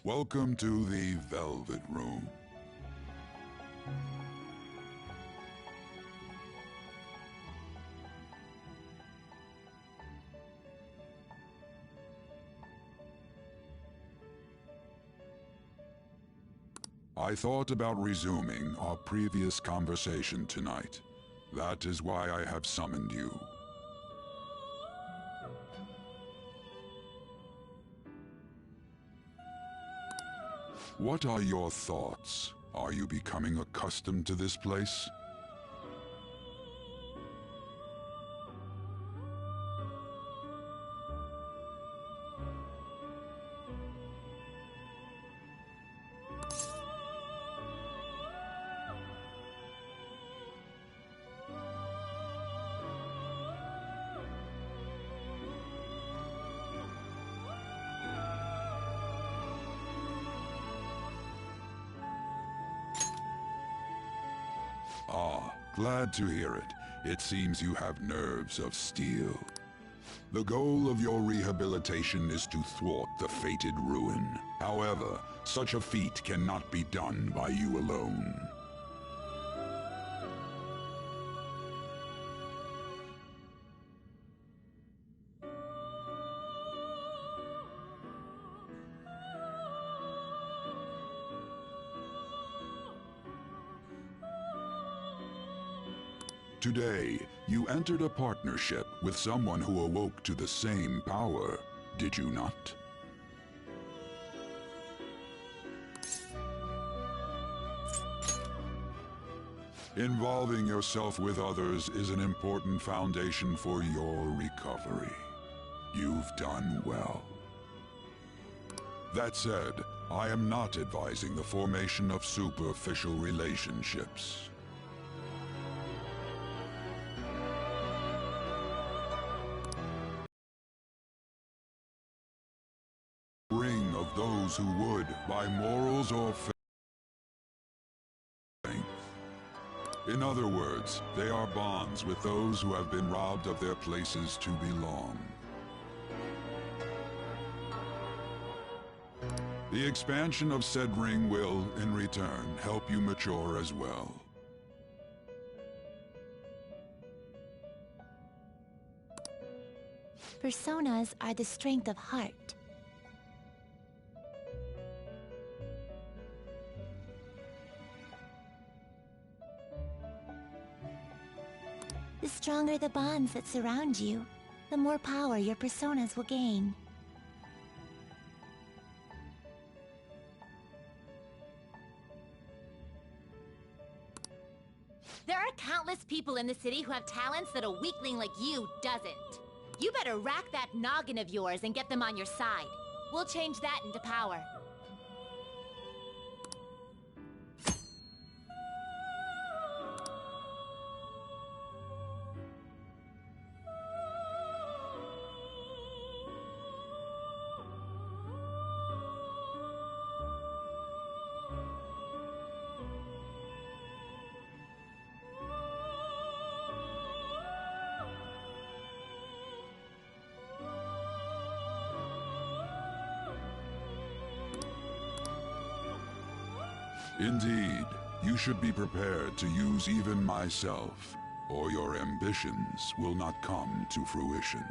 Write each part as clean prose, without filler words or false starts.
Welcome to the Velvet Room. I thought about resuming our previous conversation tonight. That is why I have summoned you. What are your thoughts? Are you becoming accustomed to this place? Ah, glad to hear it. It seems you have nerves of steel. The goal of your rehabilitation is to thwart the fated ruin. However, such a feat cannot be done by you alone. Today, you entered a partnership with someone who awoke to the same power, did you not? Involving yourself with others is an important foundation for your recovery. You've done well. That said, I am not advising the formation of superficial relationships. Ring of those who would, by morals or faith. In other words, they are bonds with those who have been robbed of their places to belong. The expansion of said ring will, in return, help you mature as well. Personas are the strength of heart. The stronger the bonds that surround you, the more power your personas will gain. There are countless people in the city who have talents that a weakling like you doesn't. You better rack that noggin of yours and get them on your side. We'll change that into power. Indeed, you should be prepared to use even myself, or your ambitions will not come to fruition.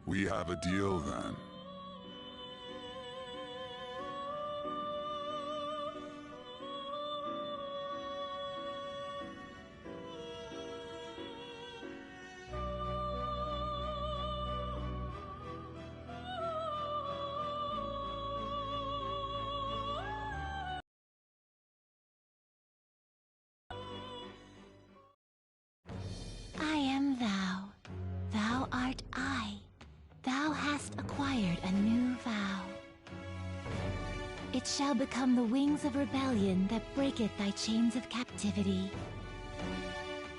We have a deal then. I am thou. Thou art I. Thou hast acquired It shall become the wings of rebellion that breaketh thy chains of captivity.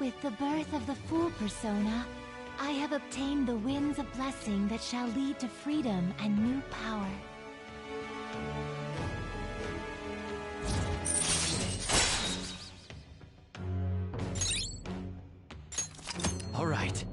With the birth of the Fool persona, I have obtained the winds of blessing that shall lead to freedom and new power. All right.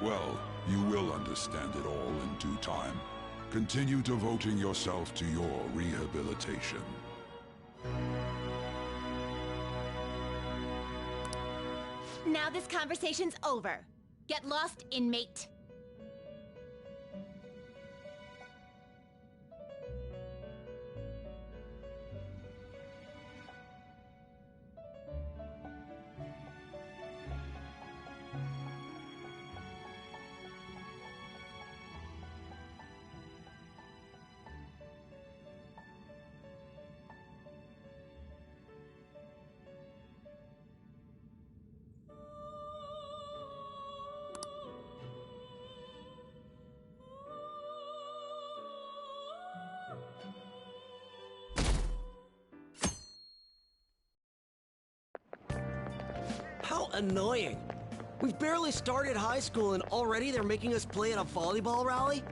Well, you will understand it all in due time. Continue devoting yourself to your rehabilitation. Now this conversation's over. Get lost, inmate. How annoying! We've barely started high school and already they're making us play at a volleyball rally?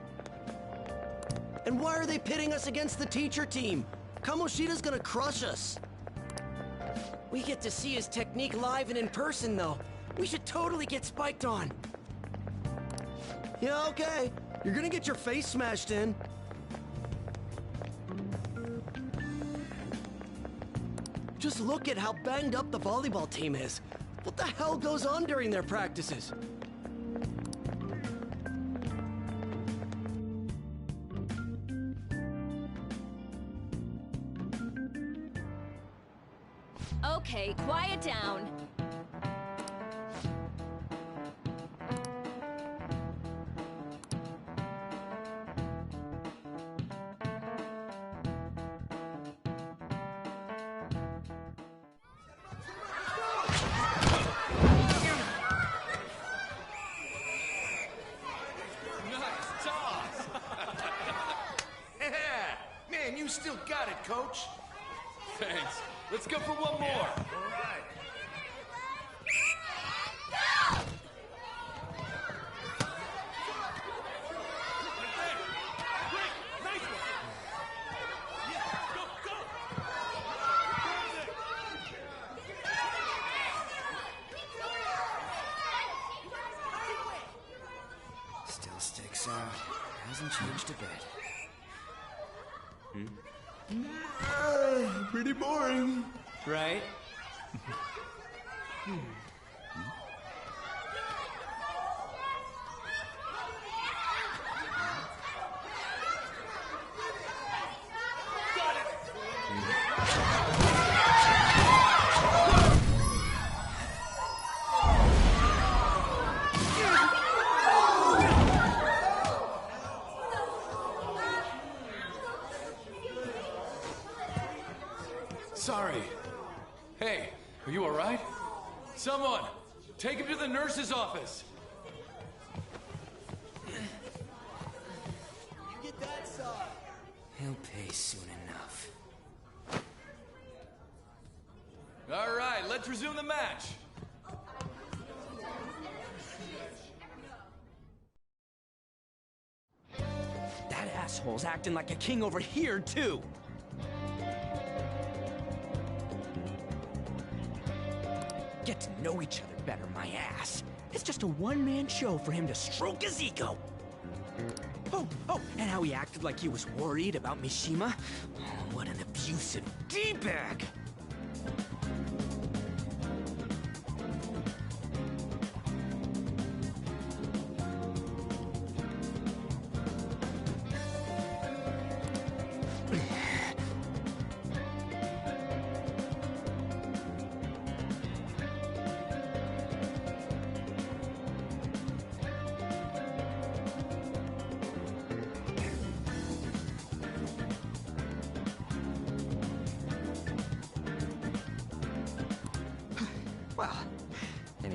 And why are they pitting us against the teacher team? Kamoshida's gonna crush us. We get to see his technique live and in person, though. We should totally get spiked on. Yeah, okay. You're gonna get your face smashed in. Just look at how banged up the volleyball team is. What the hell goes on during their practices? Okay, quiet down. Man, you still got it, coach. Thanks. Let's go for one more. All right. Still sticks out. Hasn't changed a bit. Pretty boring. Right? Sorry. Hey, are you all right? Someone, take him to the nurse's office. Get that side. He'll pay soon enough. All right, let's resume the match. That asshole's acting like a king over here, too. Get to know each other better, my ass. It's just a one-man show for him to stroke his ego. Oh, and how he acted like he was worried about Mishima. Oh, what an abusive D-bag!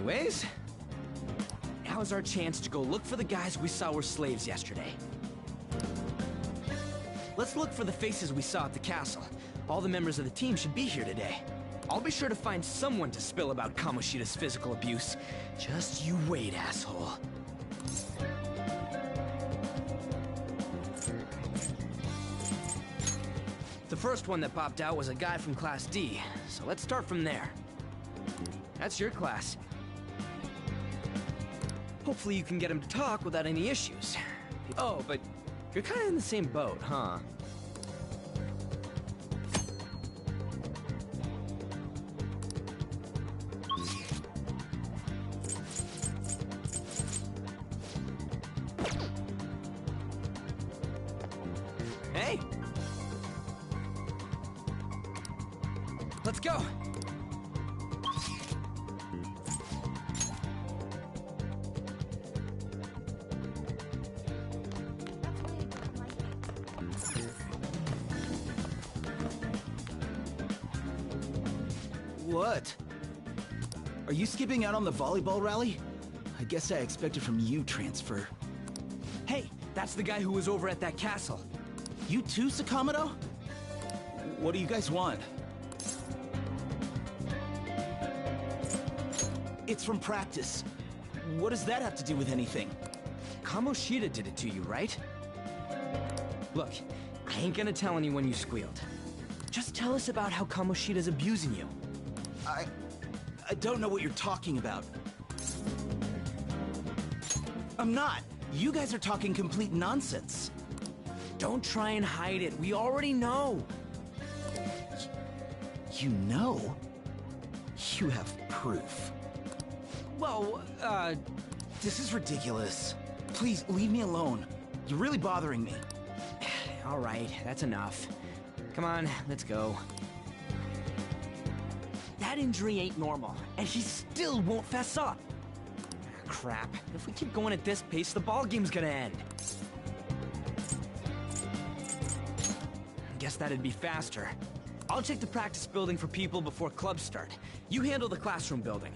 Anyways, now is our chance to go look for the guys we saw were slaves yesterday. Let's look for the faces we saw at the castle. All the members of the team should be here today. I'll be sure to find someone to spill about Kamoshida's physical abuse. Just you wait, asshole. The first one that popped out was a guy from Class D, so let's start from there. That's your class. Hopefully you can get him to talk without any issues. Oh, but you're kind of in the same boat, huh? Hey! Let's go! What? Are you skipping out on the volleyball rally? I guess I expected from you, Transfer. Hey, that's the guy who was over at that castle. You too, Sakamoto? What do you guys want? It's from practice. What does that have to do with anything? Kamoshida did it to you, right? Look, I ain't gonna tell anyone you squealed. Just tell us about how Kamoshida's abusing you. I don't know what you're talking about. I'm not. You guys are talking complete nonsense. Don't try and hide it. We already know. You know? You have proof. Well, This is ridiculous. Please, leave me alone. You're really bothering me. all right, that's enough. Come on, let's go. That injury ain't normal, and he still won't fess up. Crap. If we keep going at this pace, the ball game's gonna end. Guess that'd be faster. I'll check the practice building for people before clubs start. You handle the classroom building.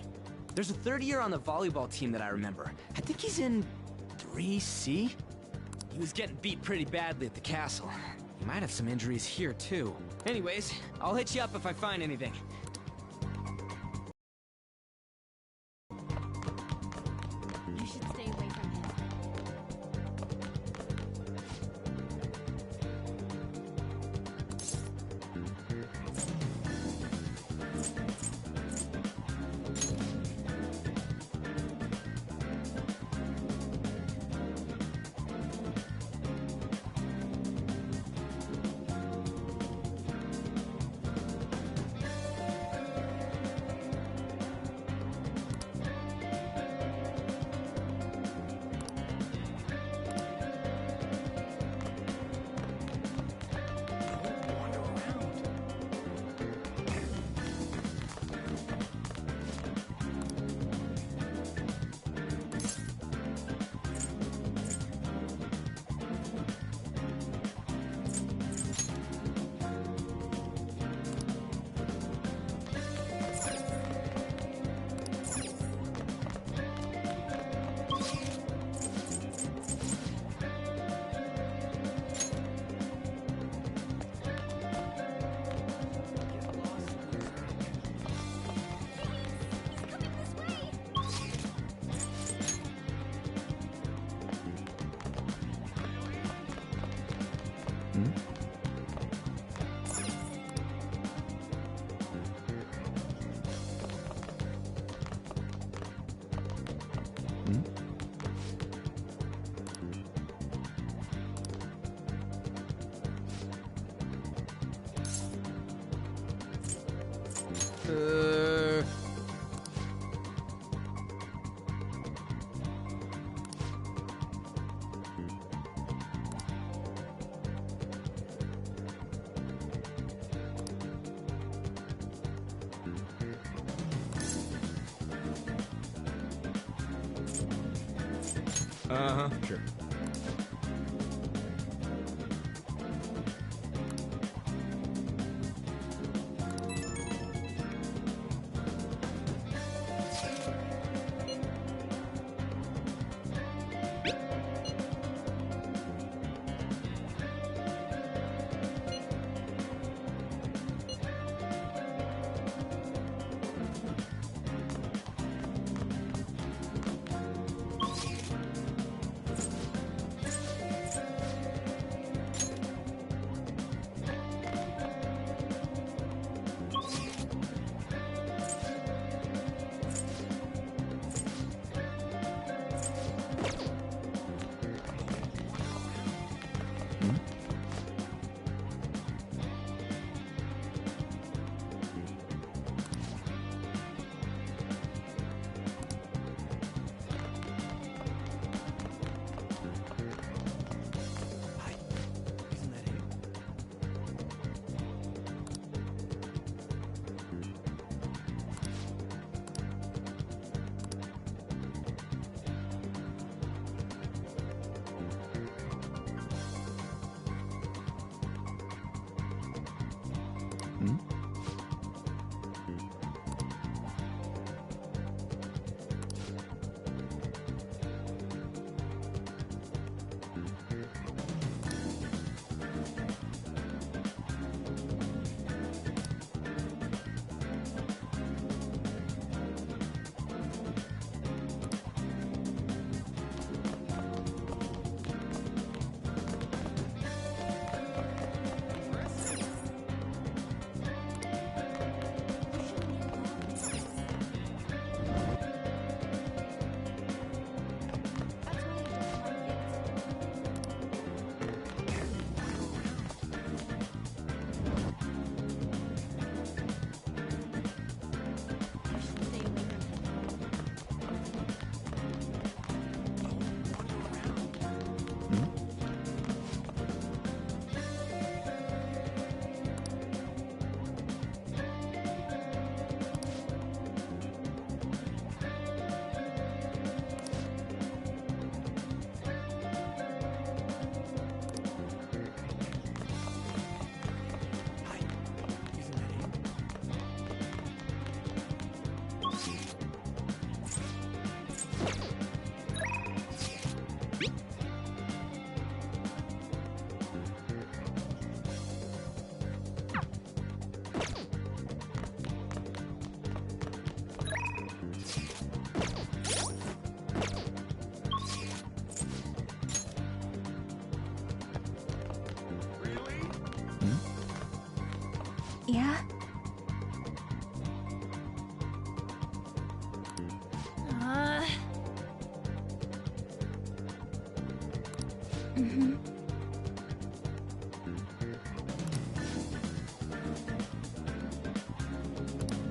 There's a third year on the volleyball team that I remember. I think he's in 3C? He was getting beat pretty badly at the castle. He might have some injuries here, too. Anyways, I'll hit you up if I find anything. You should stay away from him. Uh-huh, sure. Yeah?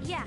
Yeah.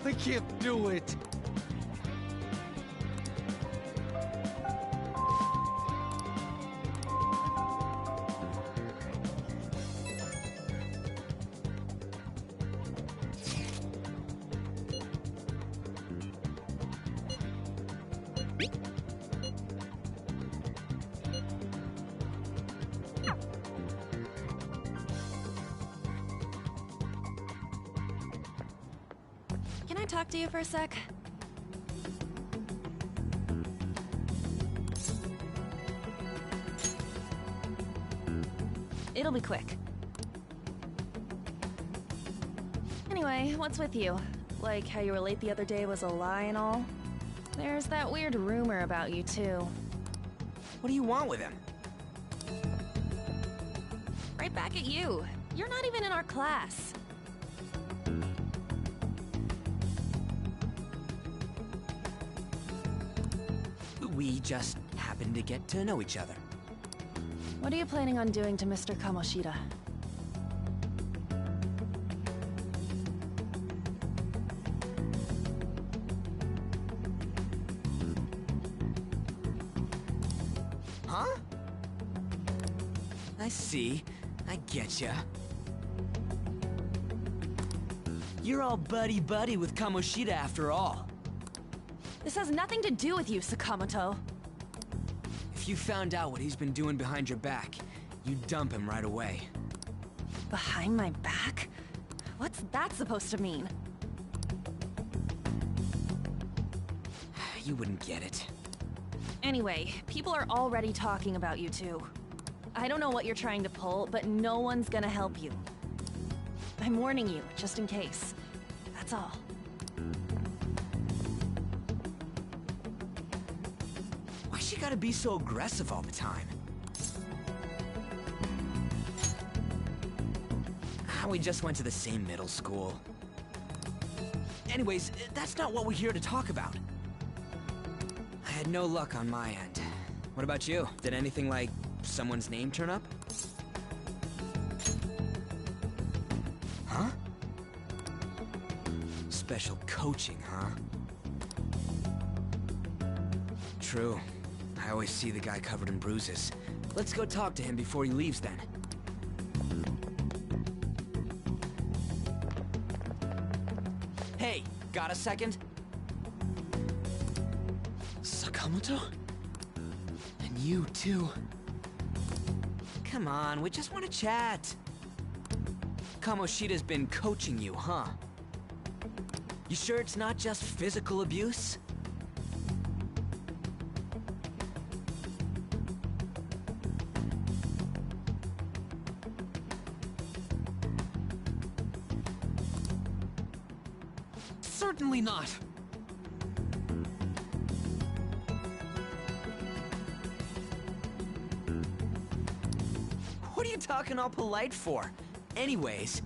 I can't do it. Can I talk to you for a sec? It'll be quick. Anyway, what's with you? Like how you were late the other day was a lie and all? There's that weird rumor about you, too. What do you want with him? Right back at you. You're not even in our class. We just happened to get to know each other. What are you planning on doing to Mr. Kamoshida? Huh? I see. I getcha. You're all buddy-buddy with Kamoshida after all. This has nothing to do with you, Sakamoto. If you found out what he's been doing behind your back, you'd dump him right away. Behind my back? What's that supposed to mean? You wouldn't get it. Anyway, people are already talking about you two. I don't know what you're trying to pull, but no one's gonna help you. I'm warning you, just in case. That's all. Why she gotta be so aggressive all the time? We just went to the same middle school. Anyways, that's not what we're here to talk about. I had no luck on my end. What about you? Did anything like someone's name turn up? Huh? Special coaching, huh? True. I always see the guy covered in bruises. Let's go talk to him before he leaves then. Hey, got a second? Sakamoto? And you too. Come on, we just want to chat. Kamoshida's been coaching you, huh? You sure it's not just physical abuse? Certainly not. What are you talking all polite for? Anyways,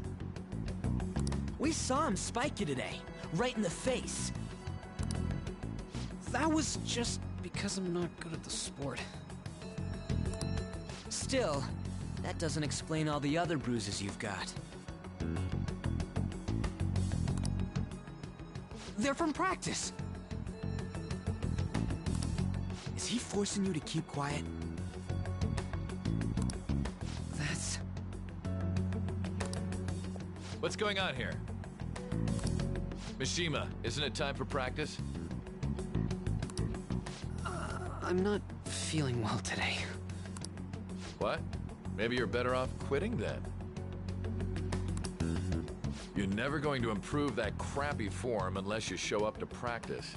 we saw him spike you today, right in the face. That was just because I'm not good at the sport. Still, That doesn't explain all the other bruises you've got. They're from practice! Is he forcing you to keep quiet? That's... What's going on here? Mishima, isn't it time for practice? I'm not feeling well today. What? Maybe you're better off quitting then. You're never going to improve that crappy form unless you show up to practice.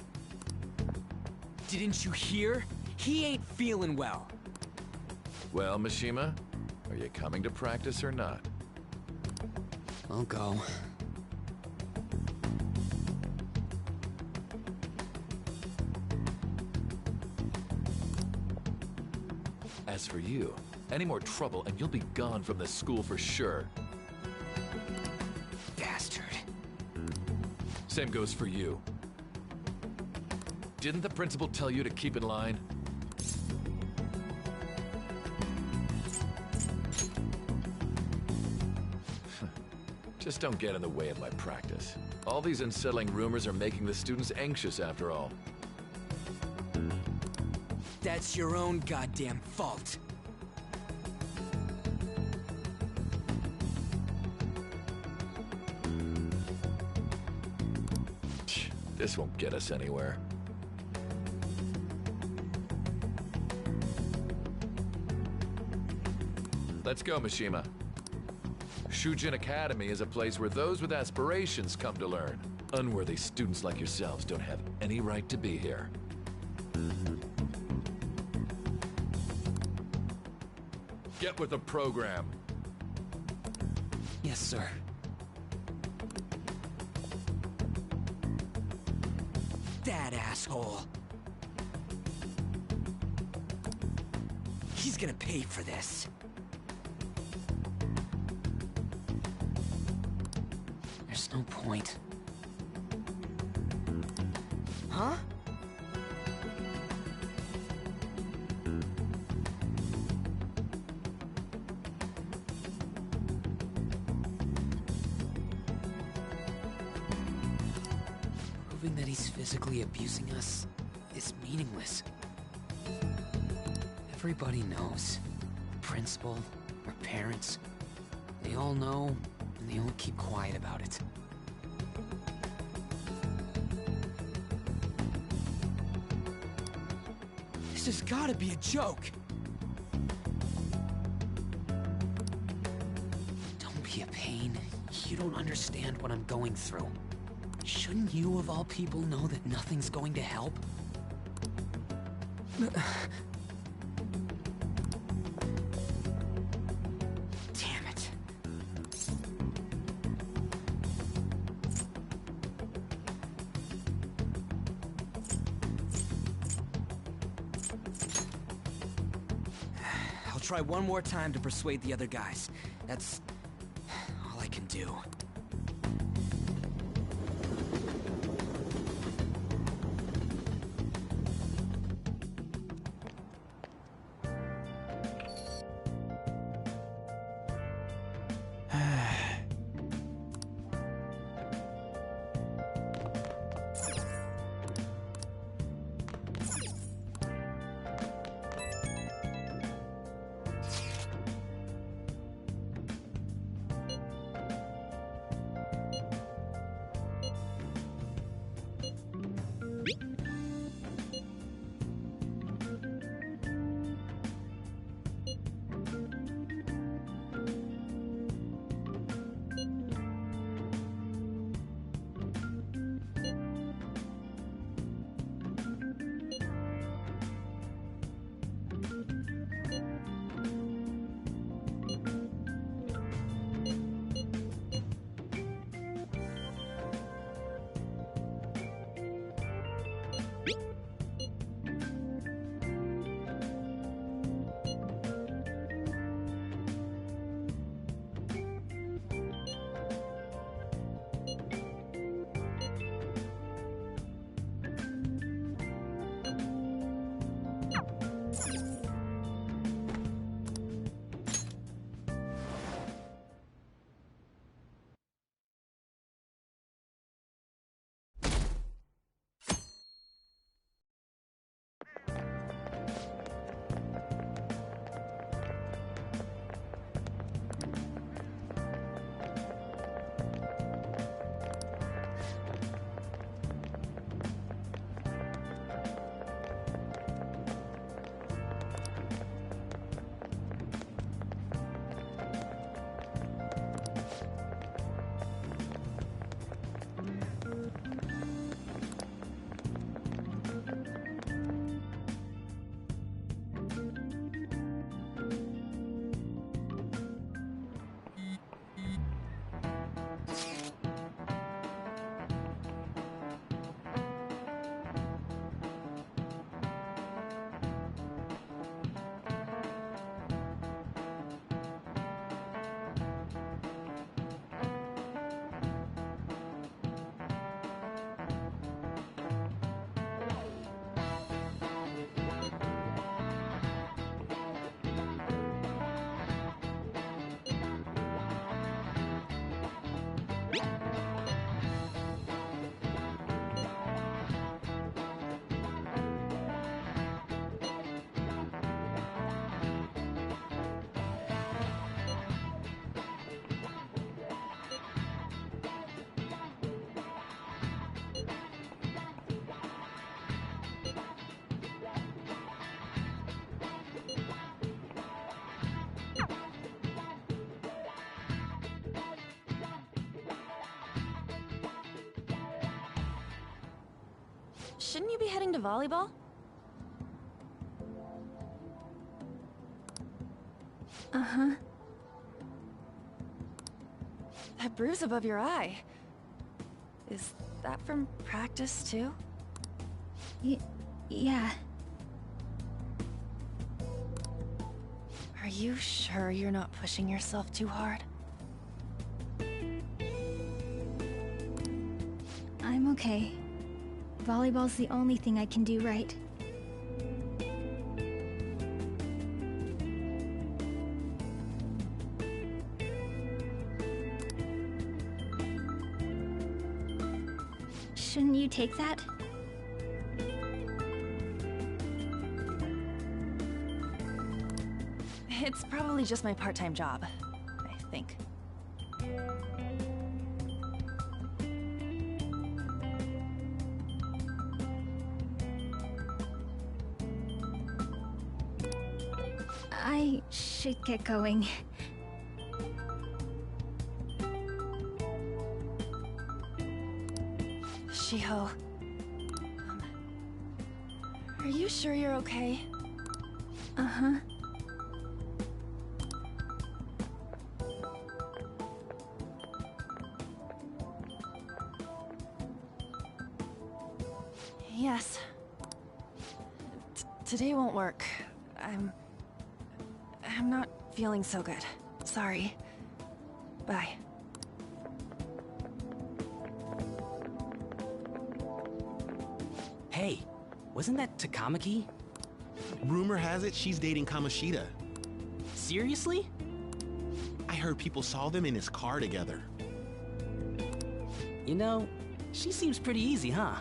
Didn't you hear? He ain't feeling well. Well, Mishima, are you coming to practice or not? I'll go. As for you, any more trouble and you'll be gone from this school for sure. Bastard. Same goes for you. Didn't the principal tell you to keep in line? Just don't get in the way of my practice. All these unsettling rumors are making the students anxious after all. That's your own goddamn fault. This won't get us anywhere. Let's go, Mishima. Shujin Academy is a place where those with aspirations come to learn. Unworthy students like yourselves don't have any right to be here. Get with the program. Yes, sir. That asshole. He's gonna pay for this. There's no point. Huh? Proving that he's physically abusing us is meaningless. Everybody knows. The principal, our parents, they all know, and they all keep quiet about it. This has gotta be a joke! Don't be a pain. You don't understand what I'm going through. Shouldn't you, of all people, know that nothing's going to help? Damn it. I'll try one more time to persuade the other guys. That's all I can do. Shouldn't you be heading to volleyball? Uh-huh. That bruise above your eye. Is that from practice, too? Yeah. Are you sure you're not pushing yourself too hard? I'm okay. Volleyball's the only thing I can do right. Shouldn't you take that? It's probably just my part-time job, I think. I should get going. Shiho... are you sure you're okay? Uh-huh. Yes. Today won't work. I'm not feeling so good. Sorry. Bye. Hey, wasn't that Takamaki? Rumor has it she's dating Kamoshida. Seriously? I heard people saw them in his car together. You know, she seems pretty easy, huh?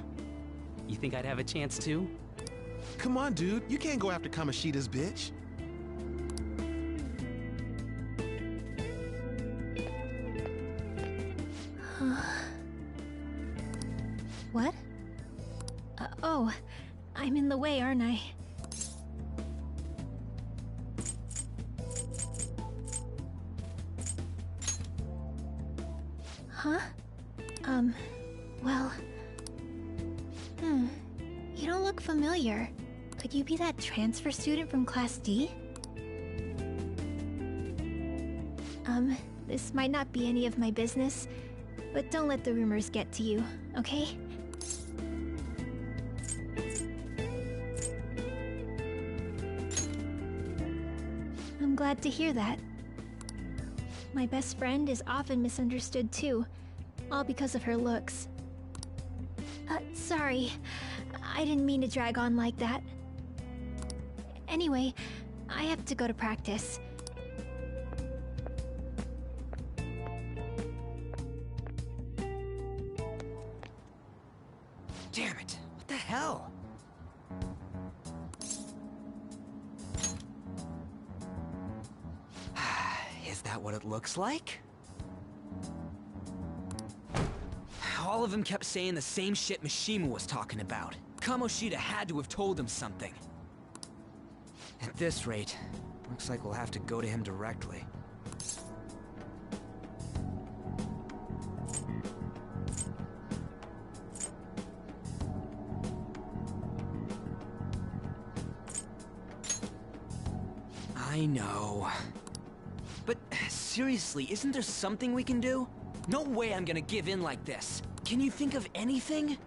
You think I'd have a chance too? Come on, dude. You can't go after Kamoshida's bitch. What? Oh, I'm in the way, aren't I? Huh? Well... You don't look familiar. Could you be that transfer student from Class D? This might not be any of my business, but don't let the rumors get to you, okay? I'm glad to hear that. My best friend is often misunderstood too, all because of her looks. Sorry. I didn't mean to drag on like that. Anyway, I have to go to practice. Damn it! What the hell? Is that what it looks like? All of them kept saying the same shit Mishima was talking about. Kamoshida had to have told him something. At this rate, looks like we'll have to go to him directly. I know. But seriously, isn't there something we can do? No way I'm gonna give in like this. Can you think of anything?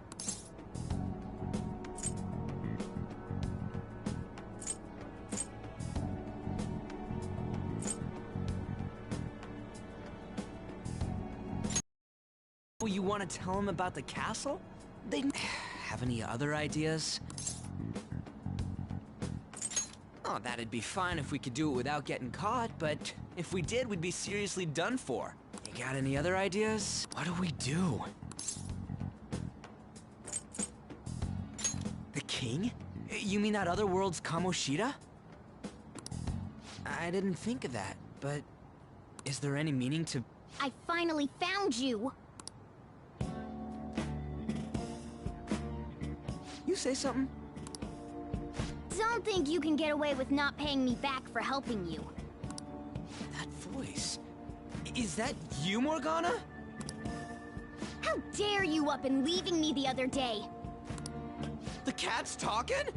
Oh, you want to tell him about the castle? They have any other ideas? Oh, that'd be fine if we could do it without getting caught, but if we did, we'd be seriously done for. You got any other ideas? What do we do? The king? You mean that other world's Kamoshida? I didn't think of that, but is there any meaning to... I finally found you! You say something? Don't think you can get away with not paying me back for helping you. That voice... Is that you, Morgana? How dare you up and leaving me the other day? cat's talking?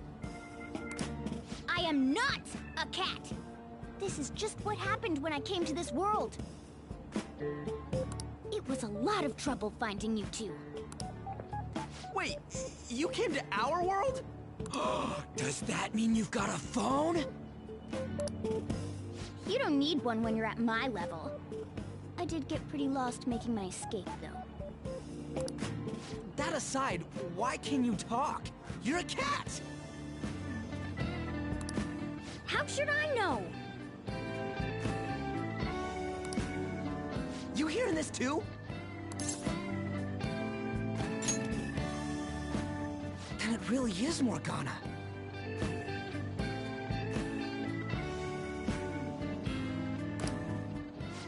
I am not a cat! This is just what happened when I came to this world. It was a lot of trouble finding you two. Wait, you came to our world? Does that mean you've got a phone? You don't need one when you're at my level. I did get pretty lost making my escape, though. That aside, why can you talk? You're a cat! How should I know? You hearing this too? Then it really is Morgana.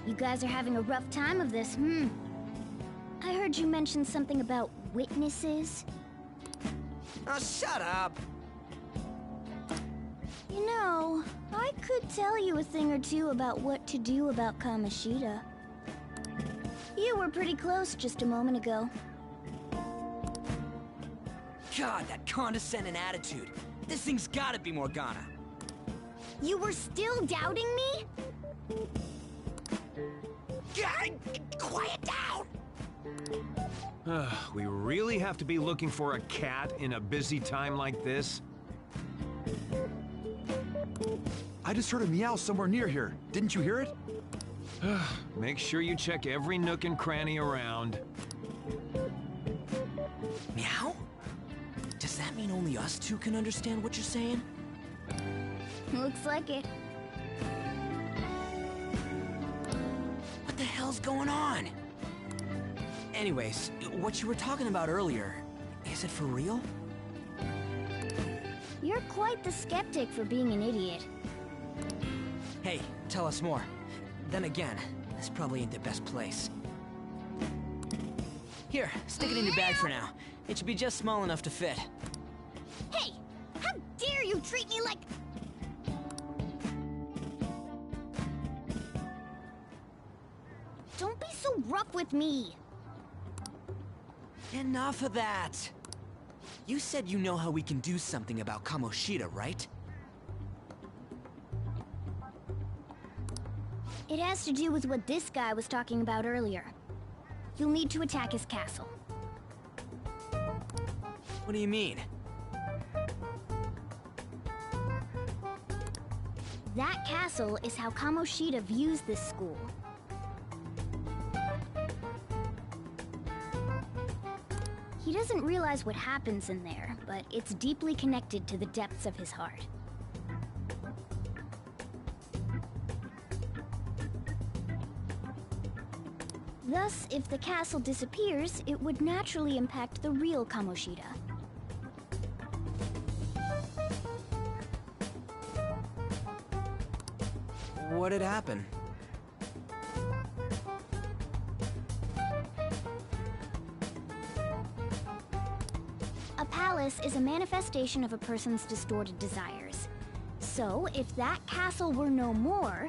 You guys are having a rough time of this, I heard you mention something about witnesses. Oh, shut up! You know, I could tell you a thing or two about what to do about Kamoshida. You were pretty close just a moment ago. God, that condescending attitude. This thing's gotta be Morgana. You were still doubting me? Quiet down! We really have to be looking for a cat in a busy time like this? I just heard a meow somewhere near here. Didn't you hear it? Make sure you check every nook and cranny around. Meow? Does that mean only us two can understand what you're saying? Looks like it. What the hell's going on? Anyways, what you were talking about earlier, is it for real? You're quite the skeptic for being an idiot. Hey, tell us more. Then again, this probably ain't the best place. Here, stick it in your bag for now. It should be just small enough to fit. Hey! How dare you treat me like... Don't be so rough with me! Enough of that! You said you know how we can do something about Kamoshida, right? It has to do with what this guy was talking about earlier. You'll need to attack his castle. What do you mean? That castle is how Kamoshida views this school. He doesn't realize what happens in there, but it's deeply connected to the depths of his heart. Thus, if the castle disappears, it would naturally impact the real Kamoshida. What'd happen? A palace is a manifestation of a person's distorted desires. So, if that castle were no more...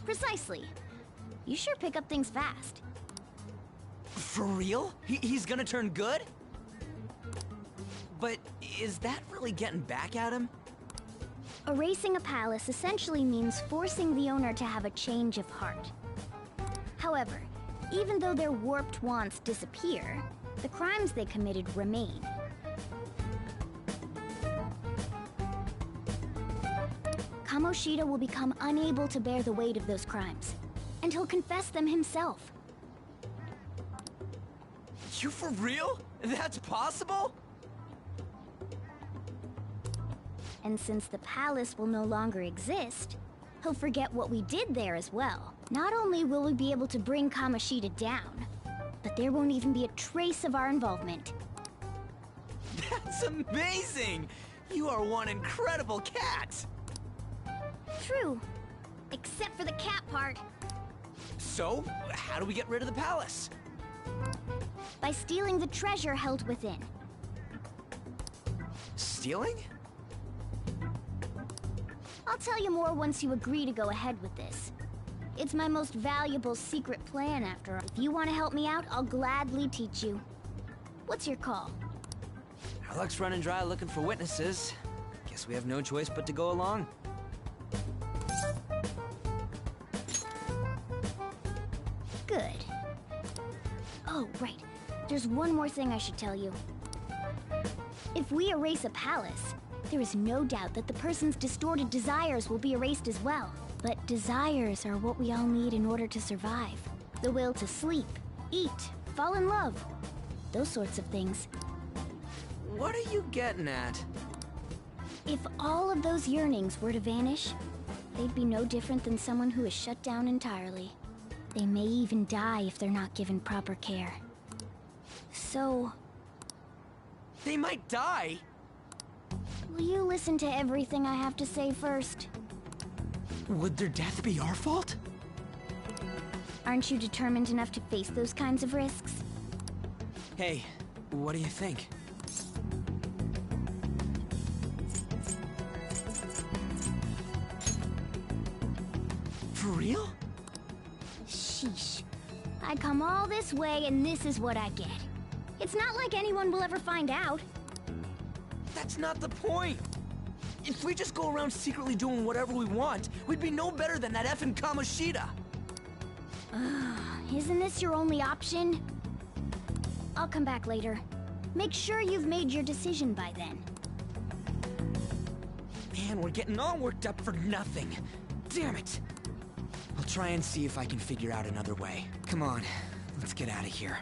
Precisely. You sure pick up things fast. For real? He's gonna turn good? But is that really getting back at him? Erasing a palace essentially means forcing the owner to have a change of heart. However, even though their warped wants disappear, the crimes they committed remain. Kamoshida will become unable to bear the weight of those crimes, and he'll confess them himself. You for real? That's possible? And since the palace will no longer exist, he'll forget what we did there as well. Not only will we be able to bring Kamoshida down, but there won't even be a trace of our involvement. That's amazing! You are one incredible cat! True. Except for the cat part. So, how do we get rid of the palace? by stealing the treasure held within. Stealing? I'll tell you more once you agree to go ahead with this. It's my most valuable secret plan after all. If you want to help me out, I'll gladly teach you. What's your call? Our luck's running dry looking for witnesses. Guess we have no choice but to go along. Good. Oh, right. There's one more thing I should tell you. If we erase a palace, there is no doubt that the person's distorted desires will be erased as well. But desires are what we all need in order to survive. The will to sleep, eat, fall in love. Those sorts of things. What are you getting at? If all of those yearnings were to vanish, they'd be no different than someone who is shut down entirely. They may even die if they're not given proper care. So... They might die? will you listen to everything I have to say first? Would their death be our fault? Aren't you determined enough to face those kinds of risks? Hey, what do you think? For real? Sheesh. I come all this way and this is what I get. It's not like anyone will ever find out. That's not the point! If we just go around secretly doing whatever we want, we'd be no better than that effing Kamoshida! Isn't this your only option? I'll come back later. Make sure you've made your decision by then. Man, we're getting all worked up for nothing. Damn it! I'll try and see if I can figure out another way. Come on, let's get out of here.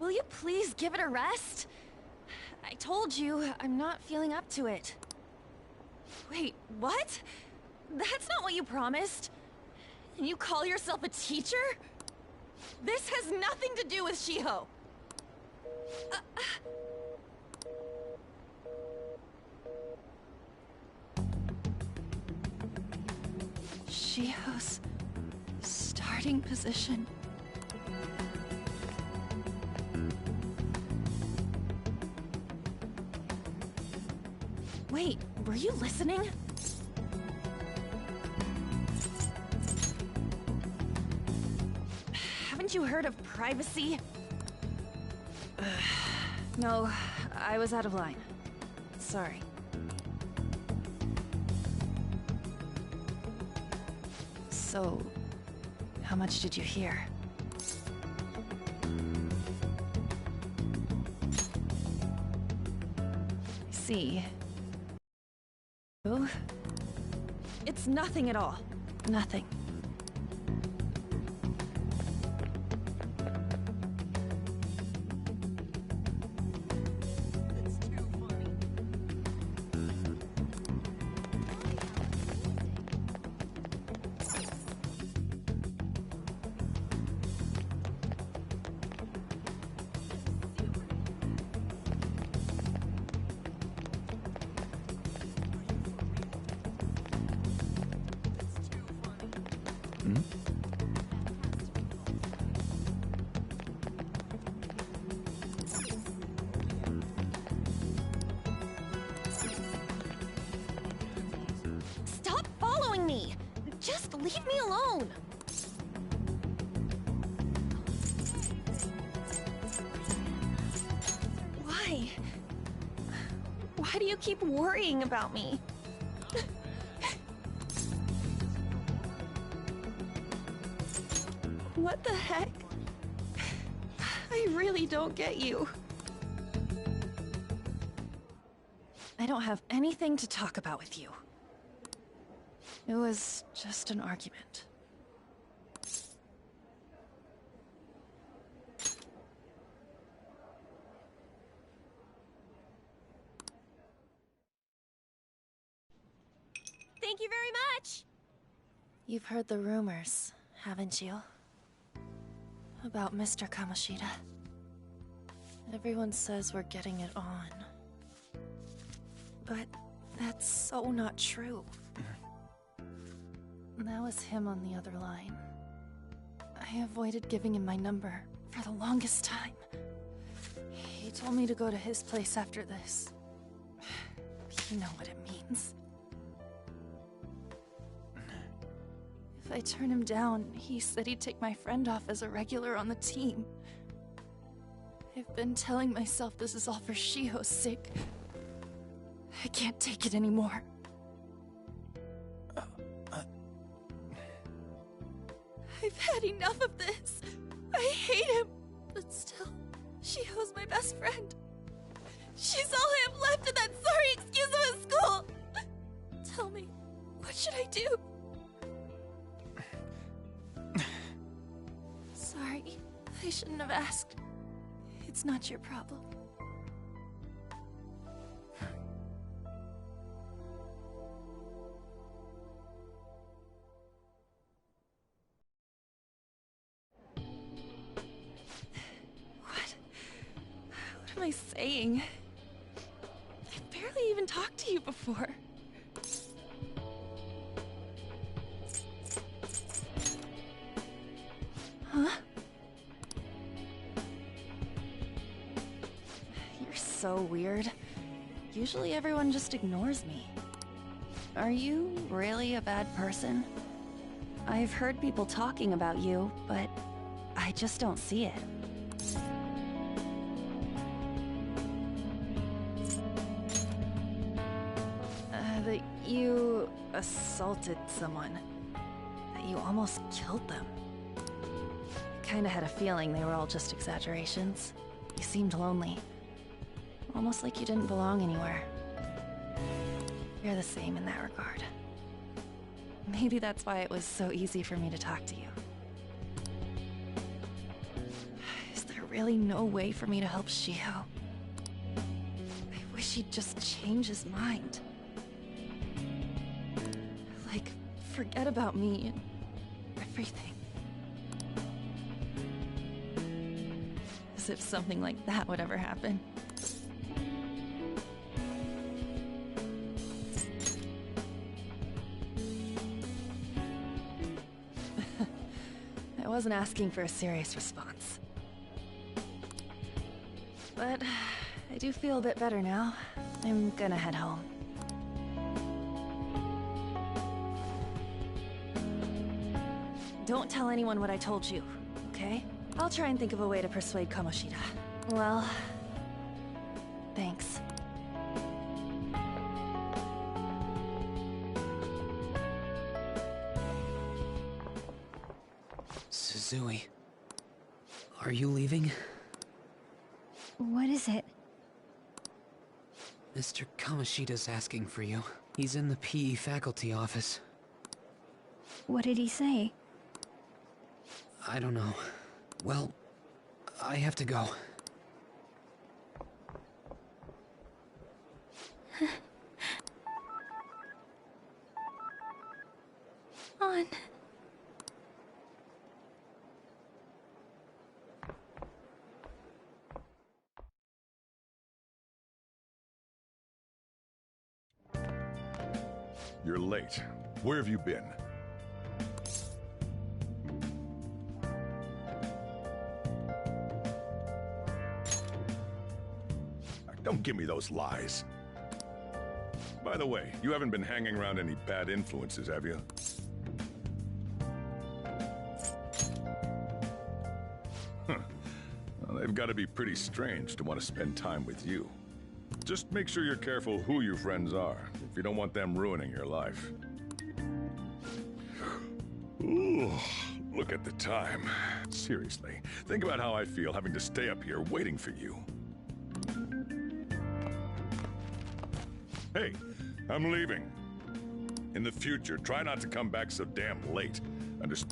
Will you please give it a rest? I told you, I'm not feeling up to it. Wait, what? That's not what you promised. And you call yourself a teacher? This has nothing to do with Shiho. Shiho's starting position. Wait, were you listening? Haven't you heard of privacy? No, I was out of line. Sorry. So, how much did you hear? I see. Oh? It's nothing at all. Nothing. Stop following me! Just leave me alone! Why? Why do you keep worrying about me? What the heck? I really don't get you. I don't have anything to talk about with you. It was just an argument. Thank you very much! You've heard the rumors, haven't you? About Mr. Kamoshida. Everyone says we're getting it on. But that's so not true. That was him on the other line. I avoided giving him my number for the longest time. He told me to go to his place after this. You know what it means. If I turn him down, he said he'd take my friend off as a regular on the team. I've been telling myself this is all for Shiho's sake. I can't take it anymore. I've had enough of this. I hate him. But still, Shiho's my best friend. She's all I have left in that sorry excuse of a school. Tell me, what should I do? Sorry, I shouldn't have asked. It's not your problem. What am I saying? I've barely even talked to you before. Huh? You're so weird. Usually everyone just ignores me. Are you really a bad person? I've heard people talking about you, but I just don't see it. That you assaulted someone. That you almost killed them. Kinda had a feeling they were all just exaggerations. You seemed lonely. Almost like you didn't belong anywhere. You're the same in that regard. Maybe that's why it was so easy for me to talk to you. Is there really no way for me to help Shiho? I wish he'd just change his mind. Like, forget about me and everything. As if something like that would ever happen. I wasn't asking for a serious response. But I do feel a bit better now. I'm gonna head home. Don't tell anyone what I told you, okay? I'll try and think of a way to persuade Kamoshida. Well, thanks. Suzui, are you leaving? What is it? Mr. Kamoshida's asking for you. He's in the PE faculty office. What did he say? I don't know. Well, I have to go. On. You're late. Where have you been? Don't give me those lies. By the way, you haven't been hanging around any bad influences, have you? Huh. Well, they've got to be pretty strange to want to spend time with you. Just make sure you're careful who your friends are, if you don't want them ruining your life. Ooh, look at the time. Seriously, think about how I feel having to stay up here waiting for you. Hey, I'm leaving. In the future, try not to come back so damn late. Understand?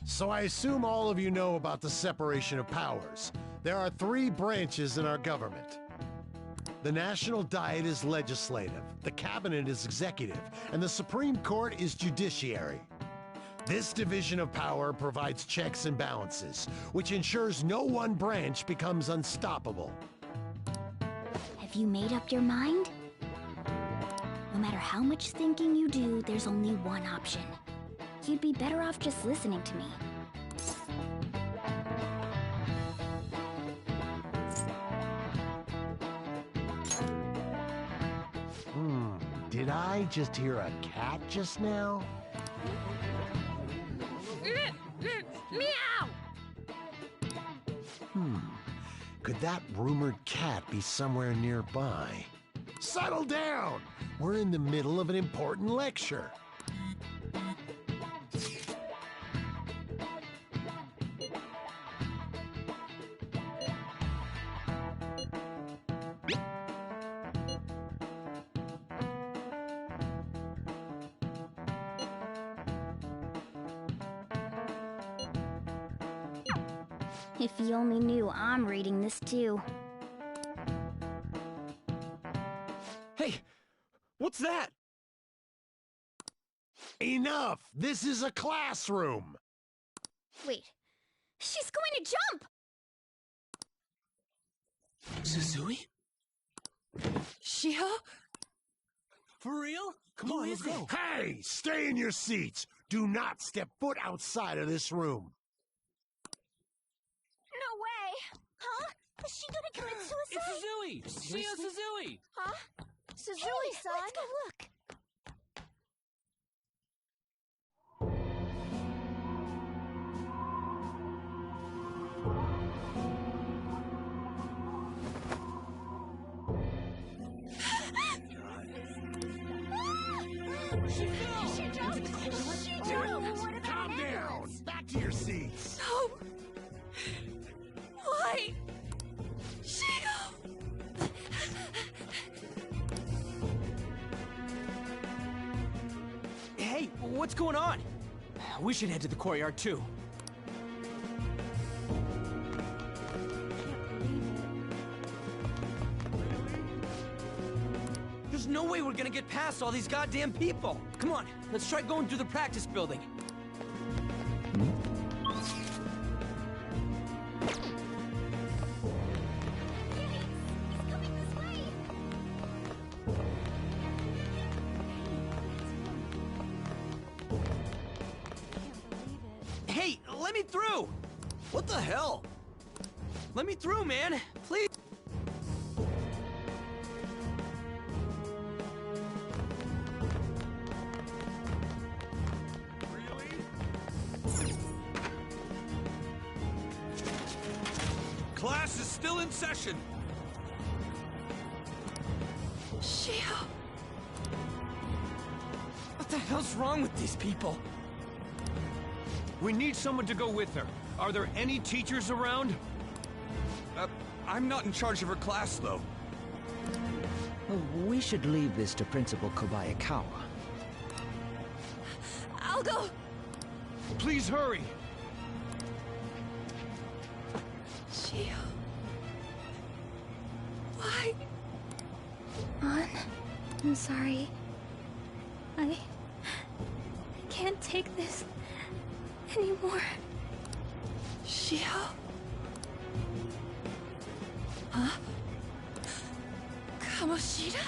So I assume all of you know about the separation of powers. There are 3 branches in our government. The National Diet is legislative, the Cabinet is executive, and the Supreme Court is judiciary. This division of power provides checks and balances, which ensures no one branch becomes unstoppable. Have you made up your mind? No matter how much thinking you do, there's only one option. You'd be better off just listening to me. Did I just hear a cat just now? Meow! Could that rumored cat be somewhere nearby? Settle down! We're in the middle of an important lecture. If he only knew I'm reading this too. Hey, what's that? Enough! This is a classroom! Wait, she's going to jump! Suzui? Shiho? For real? Come on, let's go. Hey! Stay in your seats! Do not step foot outside of this room! No way! Huh? Is she gonna commit suicide? It's Suzui! Shio Suzui! Huh? Suzui-san? Let's go look. She jumped! Calm down! Back to your seats! No! Why? Shiho! Hey, what's going on? We should head to the courtyard too. There's no way we're gonna get past all these goddamn people! Come on, let's try going through the practice building. Hey, let me through! What the hell? Let me through, man! Please! Class is still in session. Shiho! What the hell's wrong with these people? We need someone to go with her. Are there any teachers around? I'm not in charge of her class, though. We should leave this to Principal Kobayakawa. I'll go! Please hurry! Shiho... Why? Ann, I'm sorry. I can't take this anymore. Shiho? Huh? Kamoshida?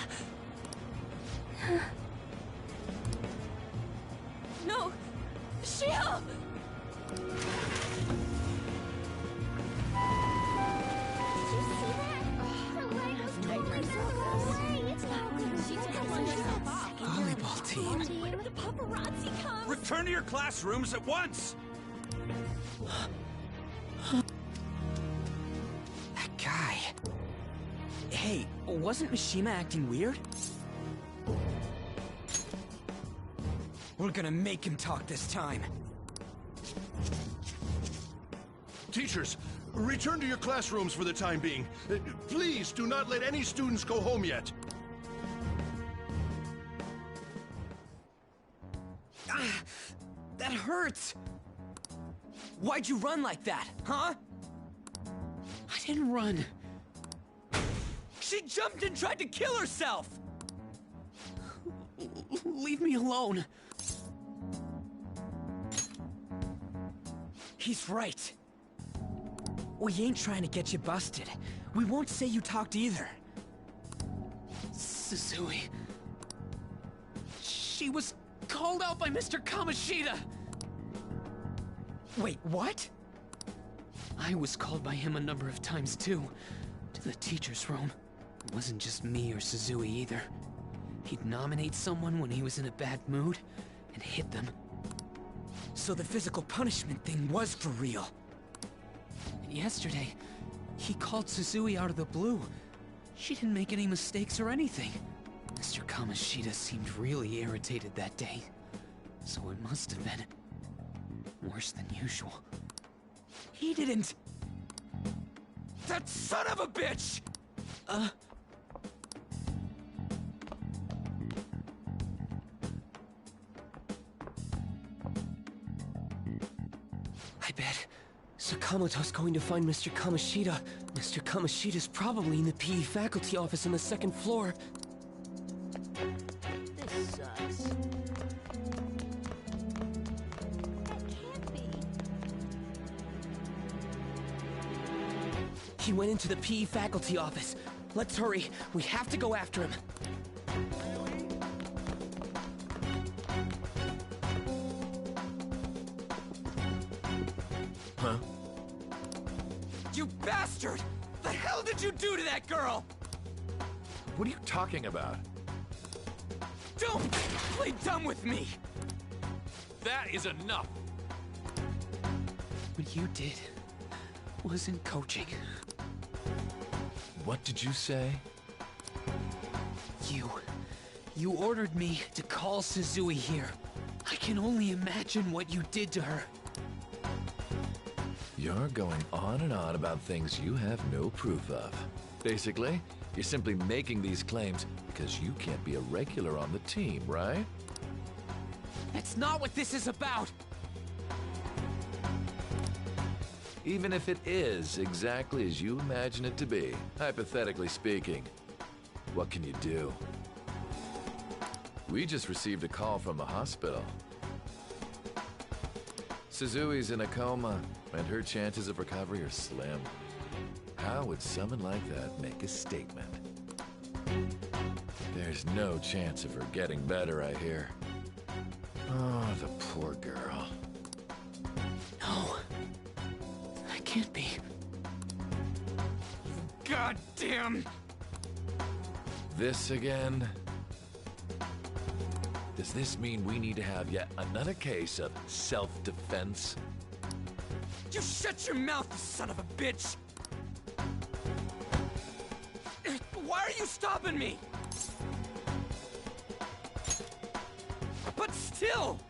No! Shiho! Volleyball team. What if the paparazzi comes? Return to your classrooms at once! That guy. Hey, wasn't Mishima acting weird? We're gonna make him talk this time. Teachers, return to your classrooms for the time being. Please do not let any students go home yet. Ah, that hurts! Why'd you run like that, huh? I didn't run. She jumped and tried to kill herself! Leave me alone. He's right. We ain't trying to get you busted. We won't say you talked either. Suzui... She was called out by Mr. Kamoshida! Wait, what? I was called by him a number of times too, to the teacher's room. It wasn't just me or Suzui either. He'd nominate someone when he was in a bad mood and hit them. So the physical punishment thing was for real. And yesterday, he called Suzui out of the blue. She didn't make any mistakes or anything. Mr. Kamoshida seemed really irritated that day. So it must have been worse than usual. He didn't... That son of a bitch! I bet Sakamoto's going to find Mr. Kamoshida. Mr. Kamoshida's probably in the PE faculty office on the second floor. This sucks. He went into the PE faculty office. Let's hurry. We have to go after him. Huh? You bastard! The hell did you do to that girl? What are you talking about? Don't play dumb with me! That is enough! What you did wasn't coaching. What did you say? You ordered me to call Suzui here. I can only imagine what you did to her. You're going on and on about things you have no proof of. Basically, you're simply making these claims because you can't be a regular on the team, right? That's not what this is about! Even if it is exactly as you imagine it to be, hypothetically speaking, what can you do? We just received a call from the hospital. Suzui's in a coma, and her chances of recovery are slim. How would someone like that make a statement? There's no chance of her getting better, I hear. Oh, the poor girl. No. That can't be. God damn! This again? Does this mean we need to have yet another case of self-defense? You shut your mouth, you son of a bitch! Why are you stopping me? But still!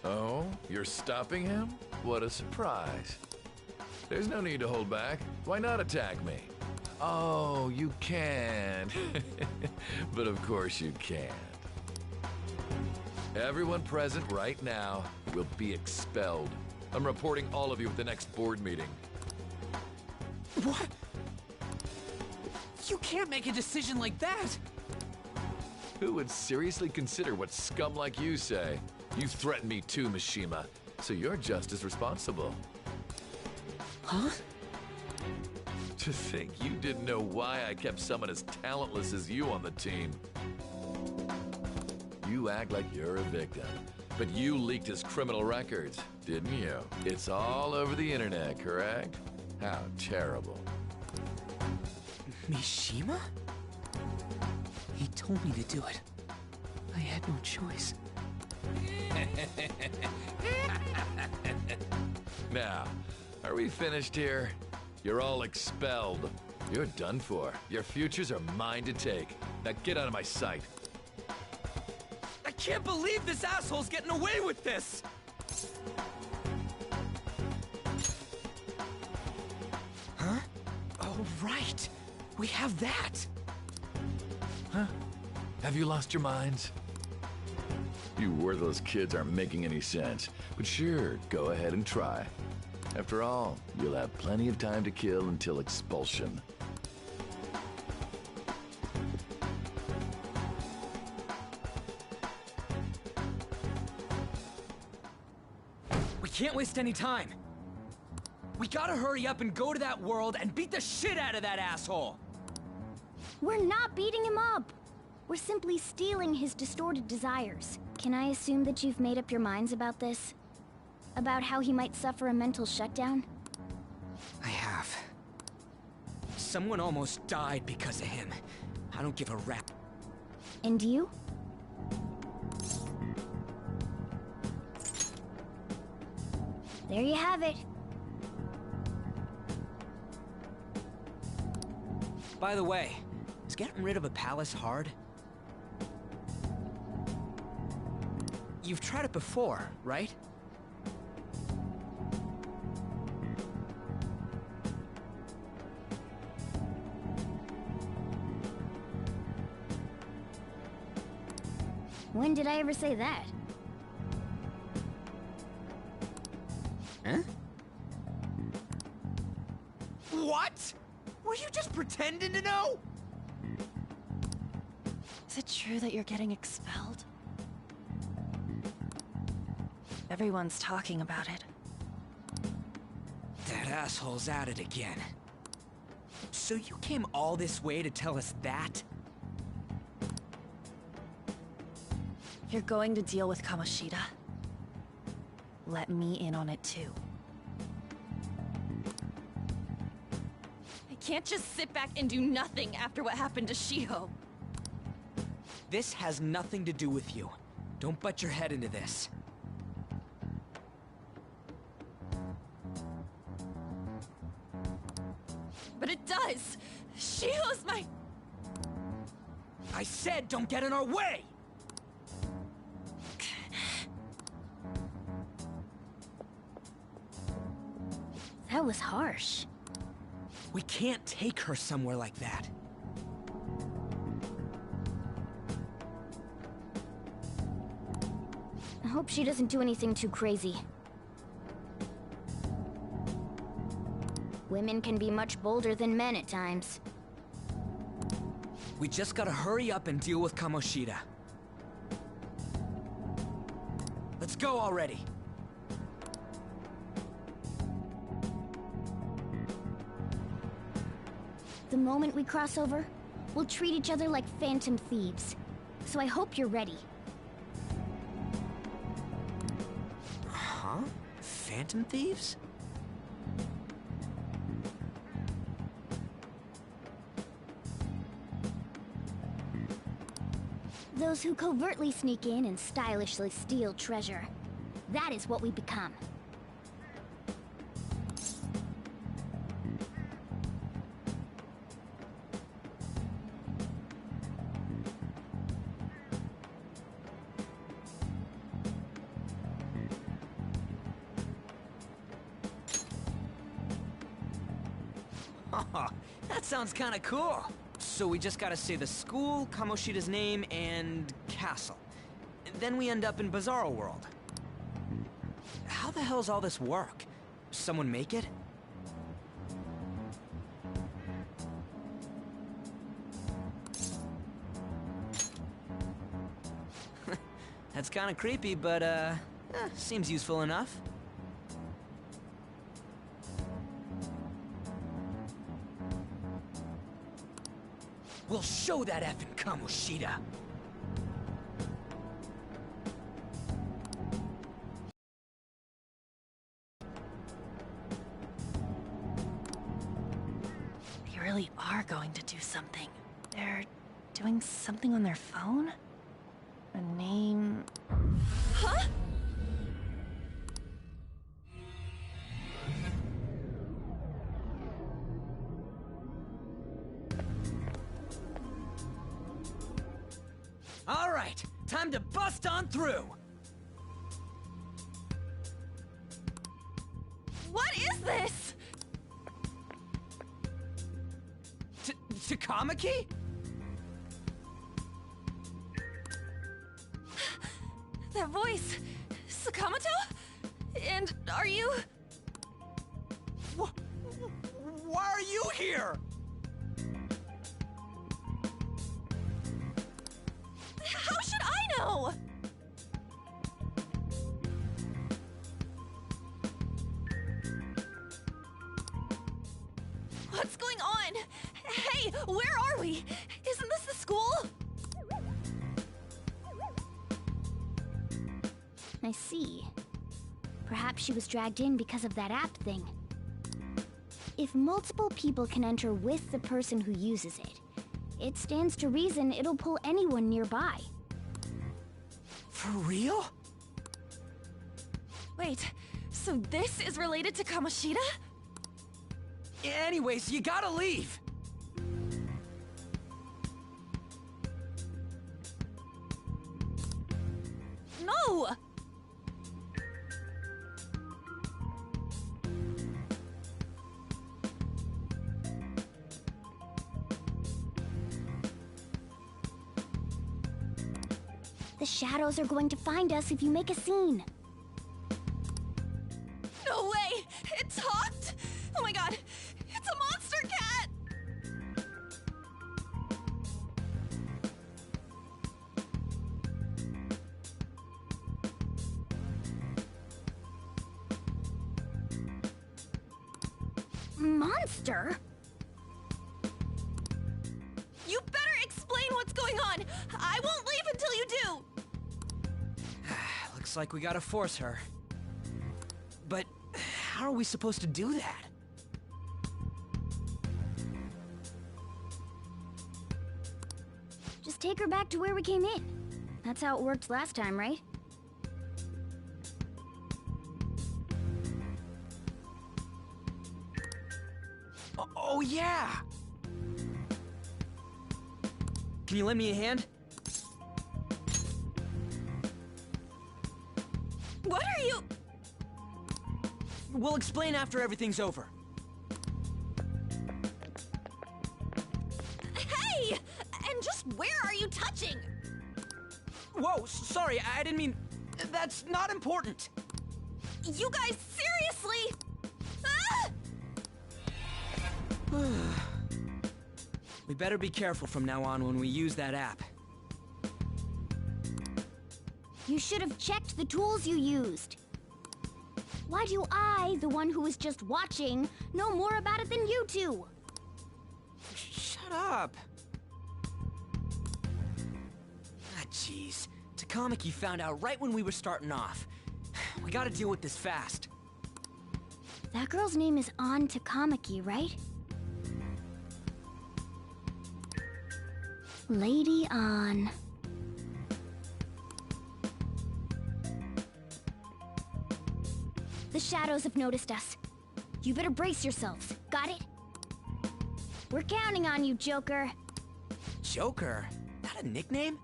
Oh, you're stopping him? What a surprise. There's no need to hold back. Why not attack me? Oh, you can. But of course you can't. Everyone present right now will be expelled. I'm reporting all of you at the next board meeting. What? You can't make a decision like that! Who would seriously consider what scum like you say? You threatened me too, Mishima, so you're just as responsible. Huh? To think you didn't know why I kept someone as talentless as you on the team. You act like you're a victim, but you leaked his criminal records, didn't you? It's all over the internet, correct? How terrible. Mishima? He told me to do it. I had no choice. Now, are we finished here? You're all expelled. You're done for. Your futures are mine to take. Now get out of my sight. I can't believe this asshole's getting away with this! Huh? Oh, right. We have that. Huh? Have you lost your minds? You worthless kids aren't making any sense. But sure, go ahead and try. After all, you'll have plenty of time to kill until expulsion. We can't waste any time. We gotta hurry up and go to that world and beat the shit out of that asshole! We're not beating him up! We're simply stealing his distorted desires. Can I assume that you've made up your minds about this? About how he might suffer a mental shutdown? I have. Someone almost died because of him. I don't give a rap. And you? There you have it. By the way, is getting rid of a palace hard? You've tried it before, right? When did I ever say that? Huh? What? Were you just pretending to know? Is it true that you're getting expelled? Everyone's talking about it. That asshole's at it again. So you came all this way to tell us that? You're going to deal with Kamoshida. Let me in on it too. I can't just sit back and do nothing after what happened to Shiho. This has nothing to do with you. Don't butt your head into this. But it does! Shiho's my... I said don't get in our way! That was harsh. We can't take her somewhere like that. I hope she doesn't do anything too crazy. Women can be much bolder than men at times. We just gotta hurry up and deal with Kamoshida. Let's go already. The moment we cross over, we'll treat each other like phantom thieves. So I hope you're ready. Huh? Phantom thieves? Those who covertly sneak in and stylishly steal treasure. That is what we become. That sounds kinda cool. So we just gotta say the school, Kamoshida's name, and castle. Then we end up in Bizarro World. How the hell's all this work? Someone make it? That's kinda creepy, but seems useful enough. We'll show that effing Kamoshida! They really are going to do something. They're doing something on their phone? A name... Huh? All right, time to bust on through! What is this? Takamaki? That voice... Sakamoto? And are you... Why are you here? How should I know? What's going on? Hey, where are we? Isn't this the school? I see. Perhaps she was dragged in because of that app thing. If multiple people can enter with the person who uses it, it stands to reason it'll pull anyone nearby. For real? Wait, so this is related to Kamoshida? Anyways, you gotta leave! No! The shadows are going to find us if you make a scene. No way! It talked? Oh my god! It's a monster cat! Monster? You better explain what's going on! I won't leave until you do! Looks like we gotta force her. But how are we supposed to do that? Just take her back to where we came in. That's how it worked last time, right? Oh yeah! Can you lend me a hand? What are you... We'll explain after everything's over. Hey! And just where are you touching? Whoa, sorry, I didn't mean... That's not important. You guys, seriously? Ah! We better be careful from now on when we use that app. You should have checked the tools you used. Why do I, the one who was just watching, know more about it than you two? Shut up. Ah, jeez. Takamaki found out right when we were starting off. We gotta deal with this fast. That girl's name is Ann Takamaki, right? Lady Ann. The shadows have noticed us. You better brace yourselves. Got it? We're counting on you, Joker. Joker? That a nickname?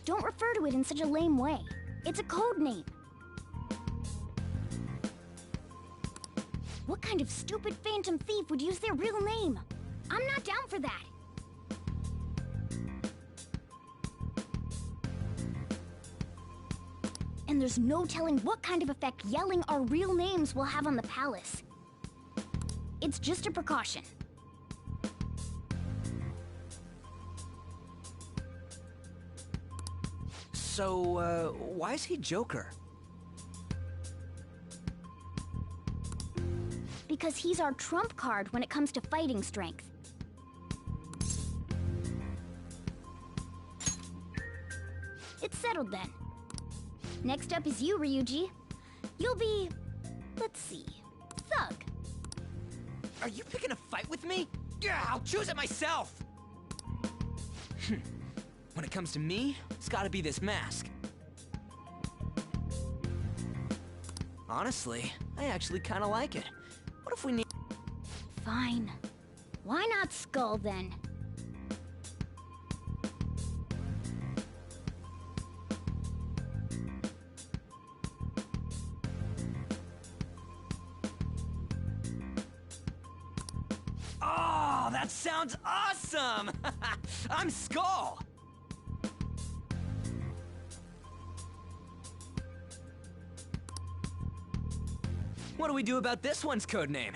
Don't refer to it in such a lame way. It's a code name. What kind of stupid phantom thief would use their real name? I'm not down for that. And there's no telling what kind of effect yelling our real names will have on the palace. It's just a precaution. So, why is he Joker? Because he's our trump card when it comes to fighting strength. It's settled then. Next up is you, Ryuji. You'll be... let's see... Thug. Are you picking a fight with me? Yeah, I'll choose it myself! When it comes to me, it's gotta be this mask. Honestly, I actually kinda like it. What if we need... Fine. Why not Skull, then? Oh, that sounds awesome! I'm Skull! What do we do about this one's codename?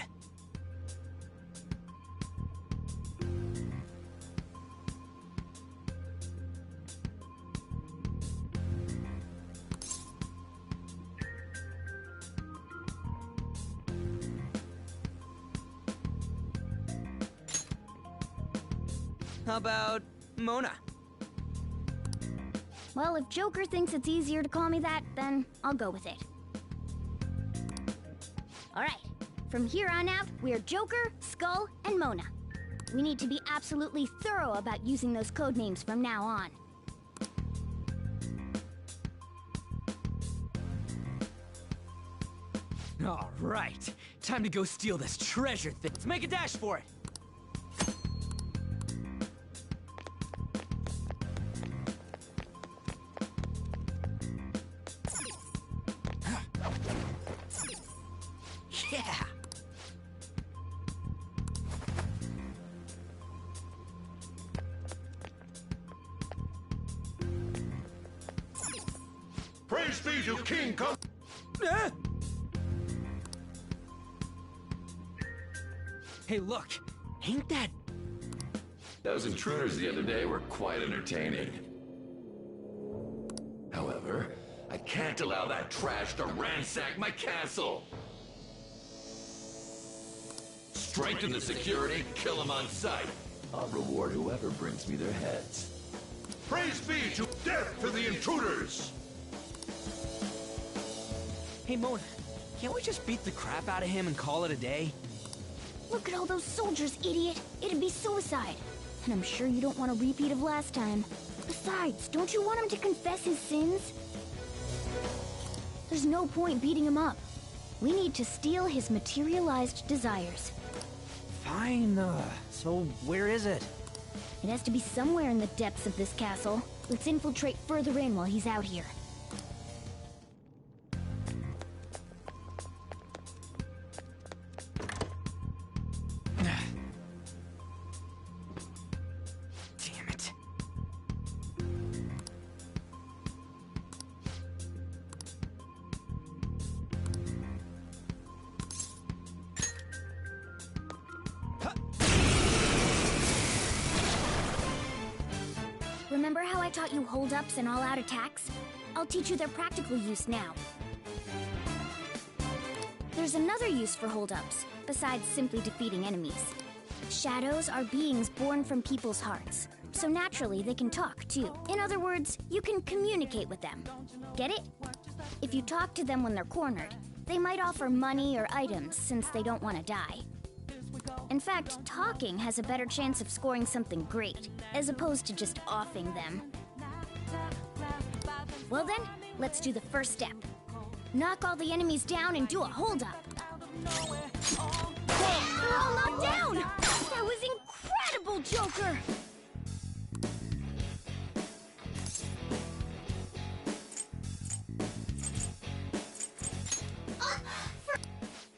How about Mona? Well, if Joker thinks it's easier to call me that, then I'll go with it. Alright, from here on out, we're Joker, Skull, and Mona. We need to be absolutely thorough about using those code names from now on. All right, time to go steal this treasure thing. Let's make a dash for it. Yeah. Praise be to King Kong! Hey, look! Ain't that... Those intruders the other day were quite entertaining. However, I can't allow that trash to ransack my castle! Strengthen the security, kill them on sight. I'll reward whoever brings me their heads. Praise be to death to the intruders! Hey, Mona, can't we just beat the crap out of him and call it a day? Look at all those soldiers, idiot! It'd be suicide. And I'm sure you don't want a repeat of last time. Besides, don't you want him to confess his sins? There's no point beating him up. We need to steal his materialized desires. Fine, so where is it? It has to be somewhere in the depths of this castle. Let's infiltrate further in while he's out here. Damn it. Remember how I taught you hold-ups and all-out attacks? I'll teach you their practical use now. There's another use for hold-ups, besides simply defeating enemies. Shadows are beings born from people's hearts, so naturally they can talk too. In other words, you can communicate with them. Get it? If you talk to them when they're cornered, they might offer money or items since they don't want to die. In fact, talking has a better chance of scoring something great, as opposed to just offing them. Well then, let's do the first step. Knock all the enemies down and do a hold-up. They're all knocked down! That was incredible, Joker!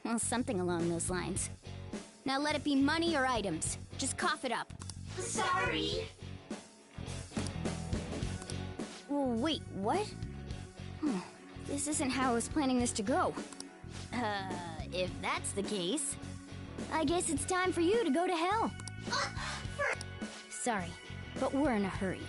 Well, something along those lines. Now let it be money or items. Just cough it up. Sorry. Wait, what? This isn't how I was planning this to go. If that's the case, I guess it's time for you to go to hell. Sorry, but we're in a hurry.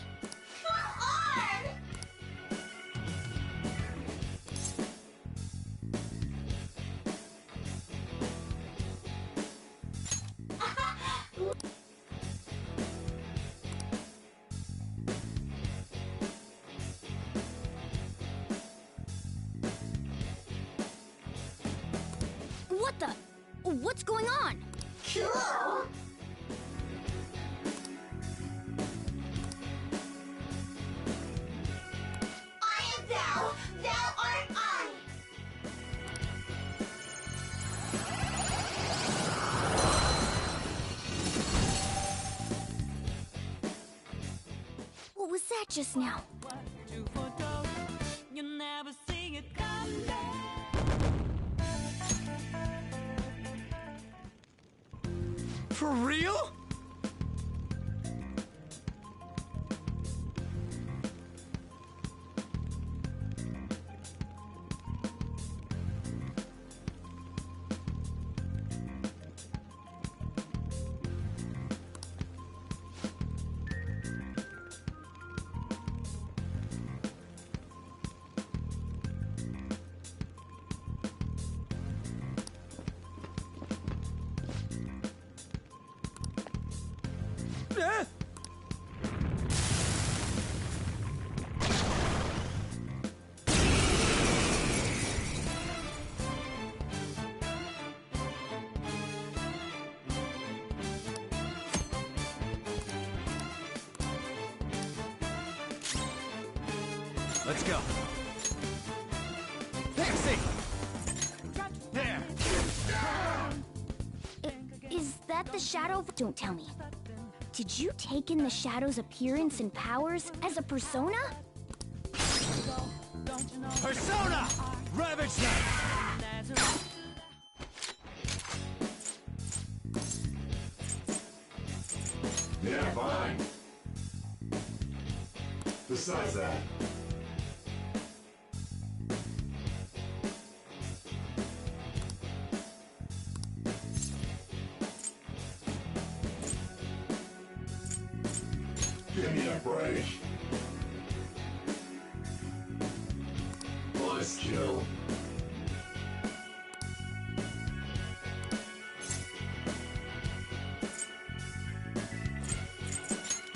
What the? What's going on? Cool. I am thou, thou art I. What was that just now? For real? Let's go. Pixie! There! Is that the shadow? Don't tell me. Did you take in the shadow's appearance and powers as a persona? Persona! Ravage Knight! Yeah, fine. Besides that, give me a break. Let's chill.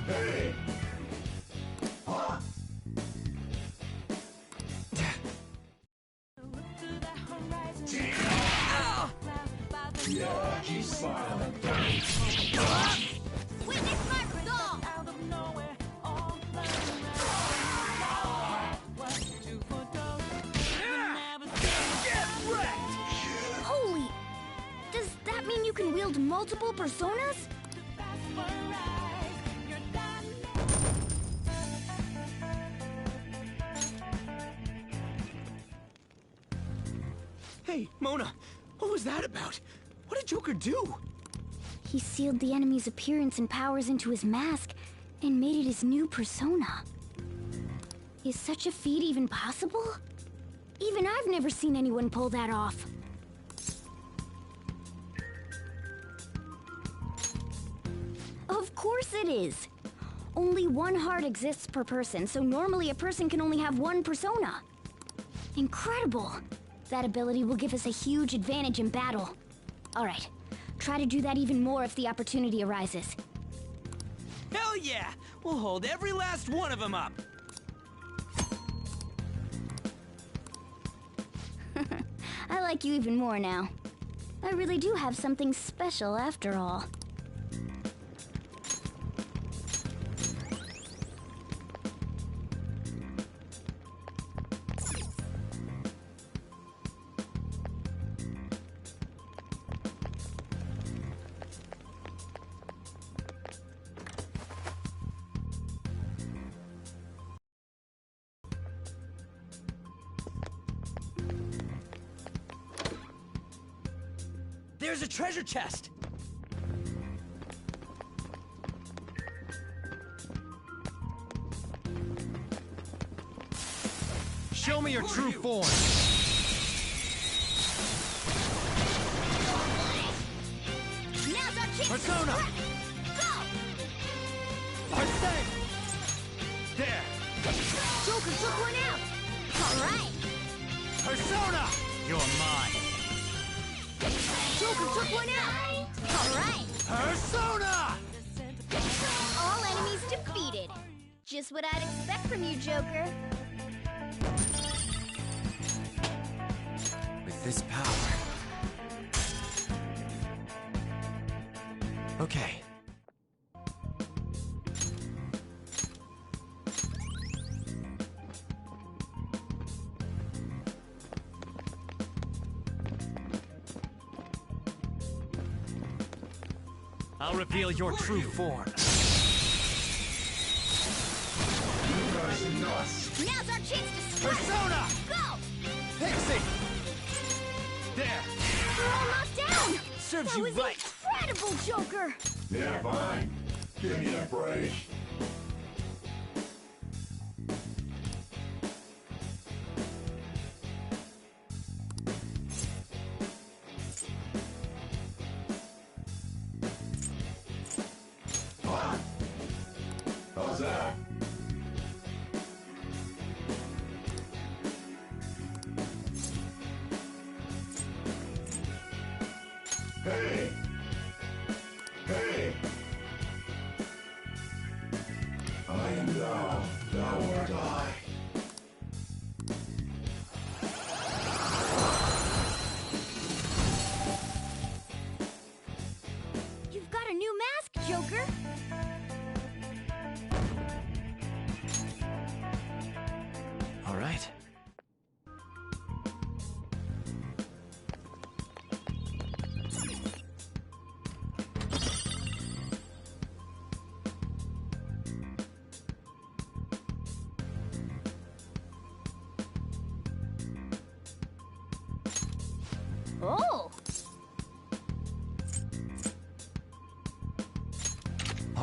Hey! Huh? Yeah, keep smiling. Witness my resolve! Holy! Does that mean you can wield multiple personas? Hey, Mona, what was that about? What did Joker do? He sealed the enemy's appearance and powers into his mask and made it his new persona. Is such a feat even possible? Even I've never seen anyone pull that off. Of course it is. Only one heart exists per person, so normally a person can only have one persona. Incredible! That ability will give us a huge advantage in battle. Alright, try to do that even more if the opportunity arises. Hell yeah! We'll hold every last one of them up! I like you even more now. I really do have something special after all. There's a treasure chest! Show me your true form! Now's our chance! Persona! Go! Persona! There! Joker took one out! Alright! Persona! You're mine! Joker took one out! Alright! Persona! All enemies defeated. Just what I'd expect from you, Joker. With this power... Okay. I'll reveal your true form. Now's our chance to strike! Persona! Go! Pixie! There! We're all knocked down! Serves that you was right! Incredible, Joker! Yeah, fine. Give me a break. How's that? Hey! Hey!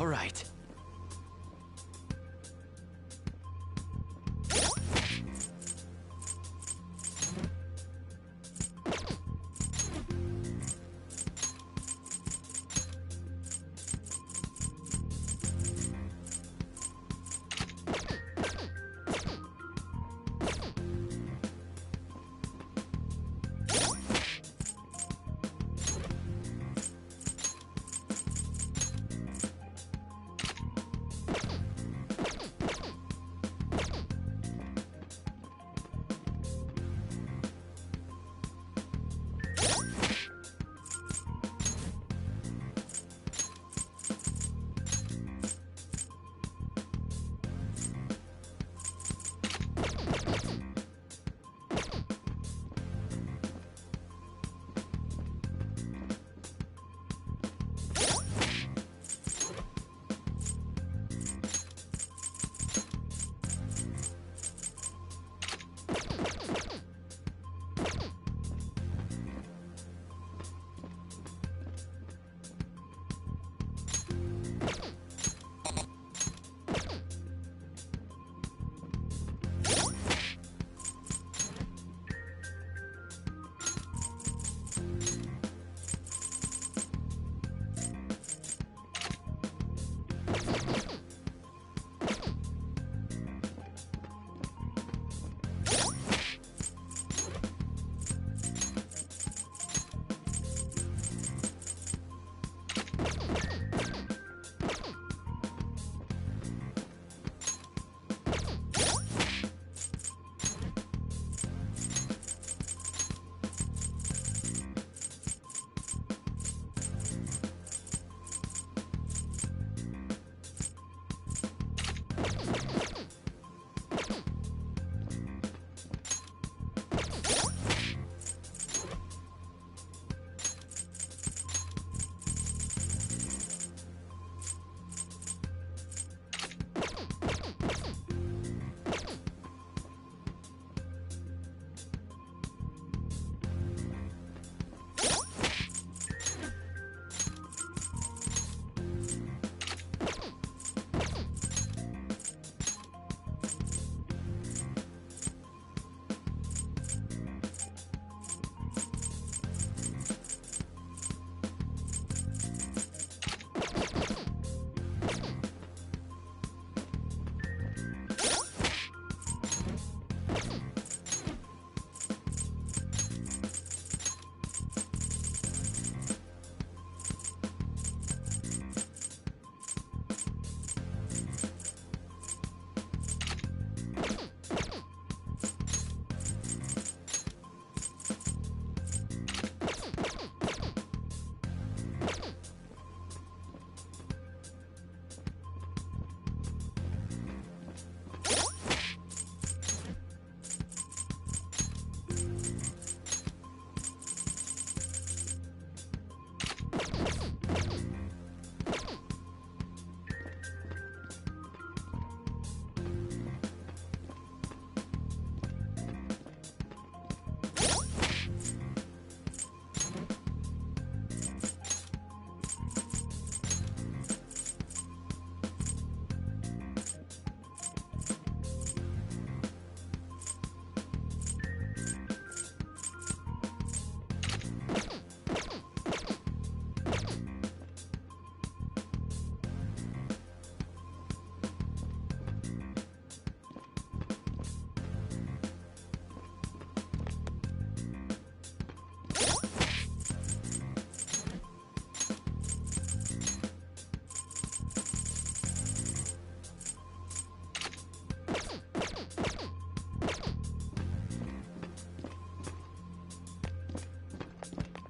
All right.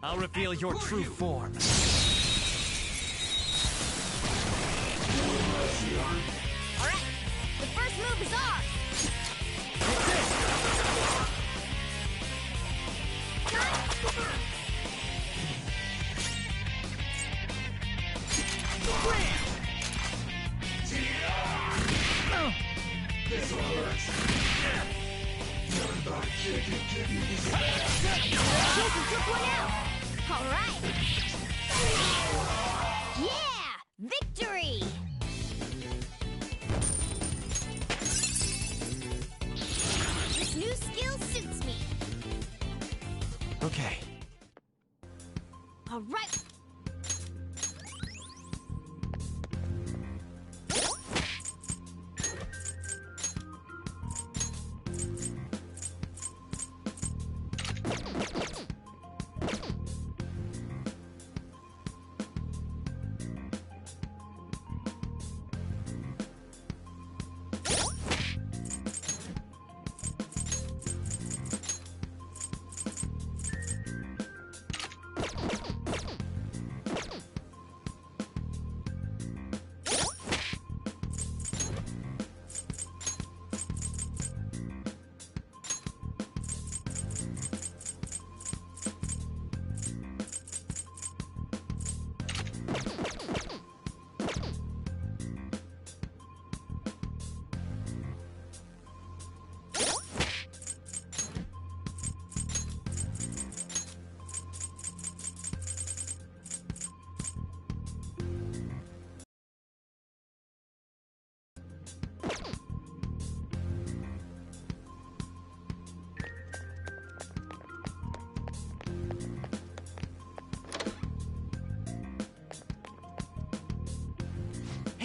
I'll reveal your true form. Alright, the first move is ours! This hurts. Jason took one out! Alright! Yeah! Victory!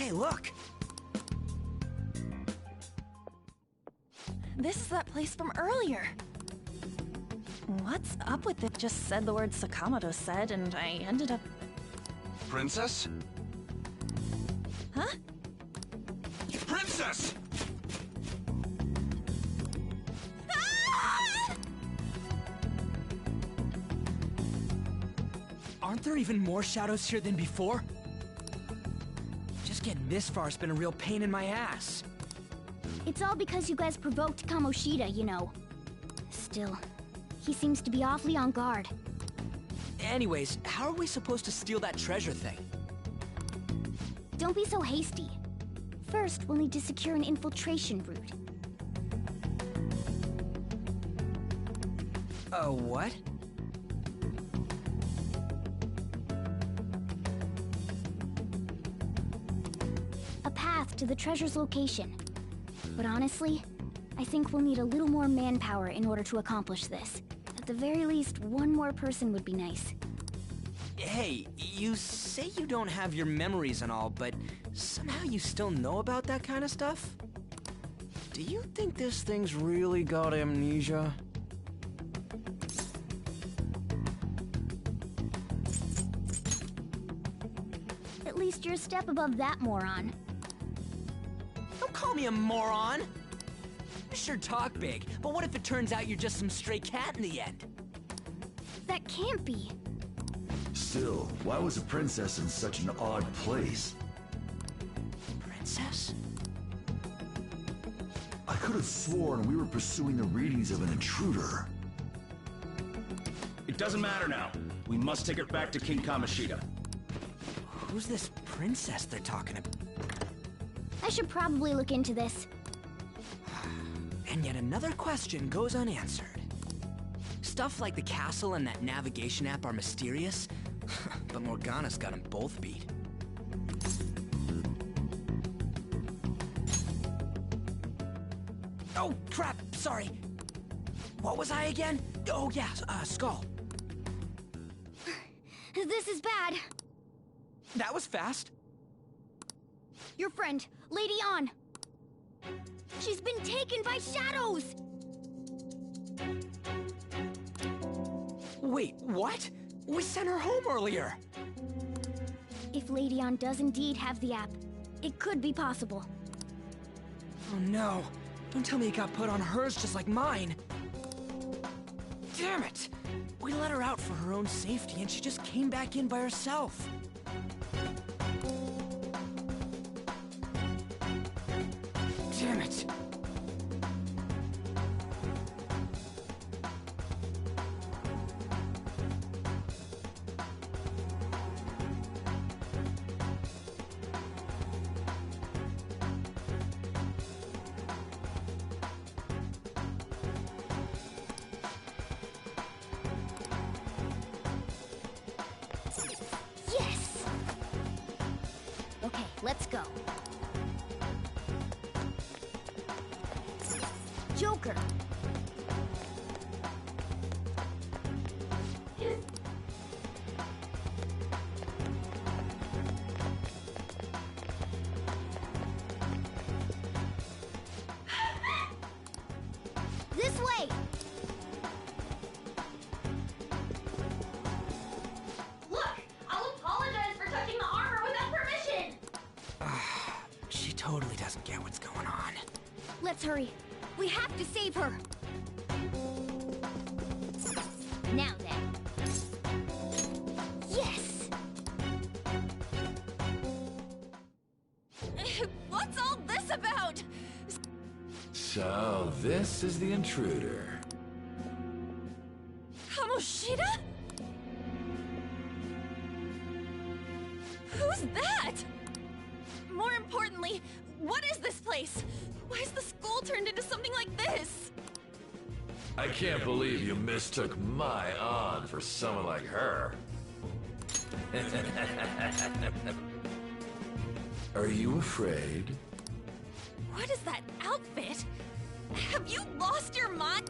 Hey, look! This is that place from earlier. What's up with it? Just said the word Sakamoto said, and I ended up... Princess? Huh? Princess! Aren't there even more shadows here than before? Just getting this far has been a real pain in my ass. It's all because you guys provoked Kamoshida, you know. Still, he seems to be awfully on guard. Anyways, how are we supposed to steal that treasure thing? Don't be so hasty. First, we'll need to secure an infiltration route. What? A path to the treasure's location. But honestly, I think we'll need a little more manpower in order to accomplish this. At the very least, one more person would be nice. Hey, you say you don't have your memories and all, but somehow you still know about that kind of stuff? Do you think this thing's really got amnesia? At least you're a step above that moron. Don't call me a moron! You sure talk big, but what if it turns out you're just some stray cat in the end? That can't be. Still, why was a princess in such an odd place? Princess? I could have sworn we were pursuing the readings of an intruder. It doesn't matter now. We must take her back to King Kamoshida. Who's this princess they're talking about? I should probably look into this. And yet another question goes unanswered. Stuff like the castle and that navigation app are mysterious, but Morgana's got them both beat. Oh, crap, sorry. What was I again? Oh, yeah, Skull. This is bad. That was fast. Your friend, Lady Ann. She's been taken by shadows! Wait, what? We sent her home earlier! If Lady Ann does indeed have the app, it could be possible. Oh no. Don't tell me it got put on hers just like mine. Damn it! We let her out for her own safety and she just came back in by herself. Damn it! Yes! Okay, let's go. Joker! This way! Look! I'll apologize for touching the armor without permission! She totally doesn't get what's going on. Let's hurry. We have to save her. Now then. Yes! What's all this about? So, this is the intruder. Kamoshida? Who's that? More importantly, what is this place? Why is the school turned into something like this? I can't believe you mistook my Ann for someone like her. Are you afraid? What is that outfit? Have you lost your mind?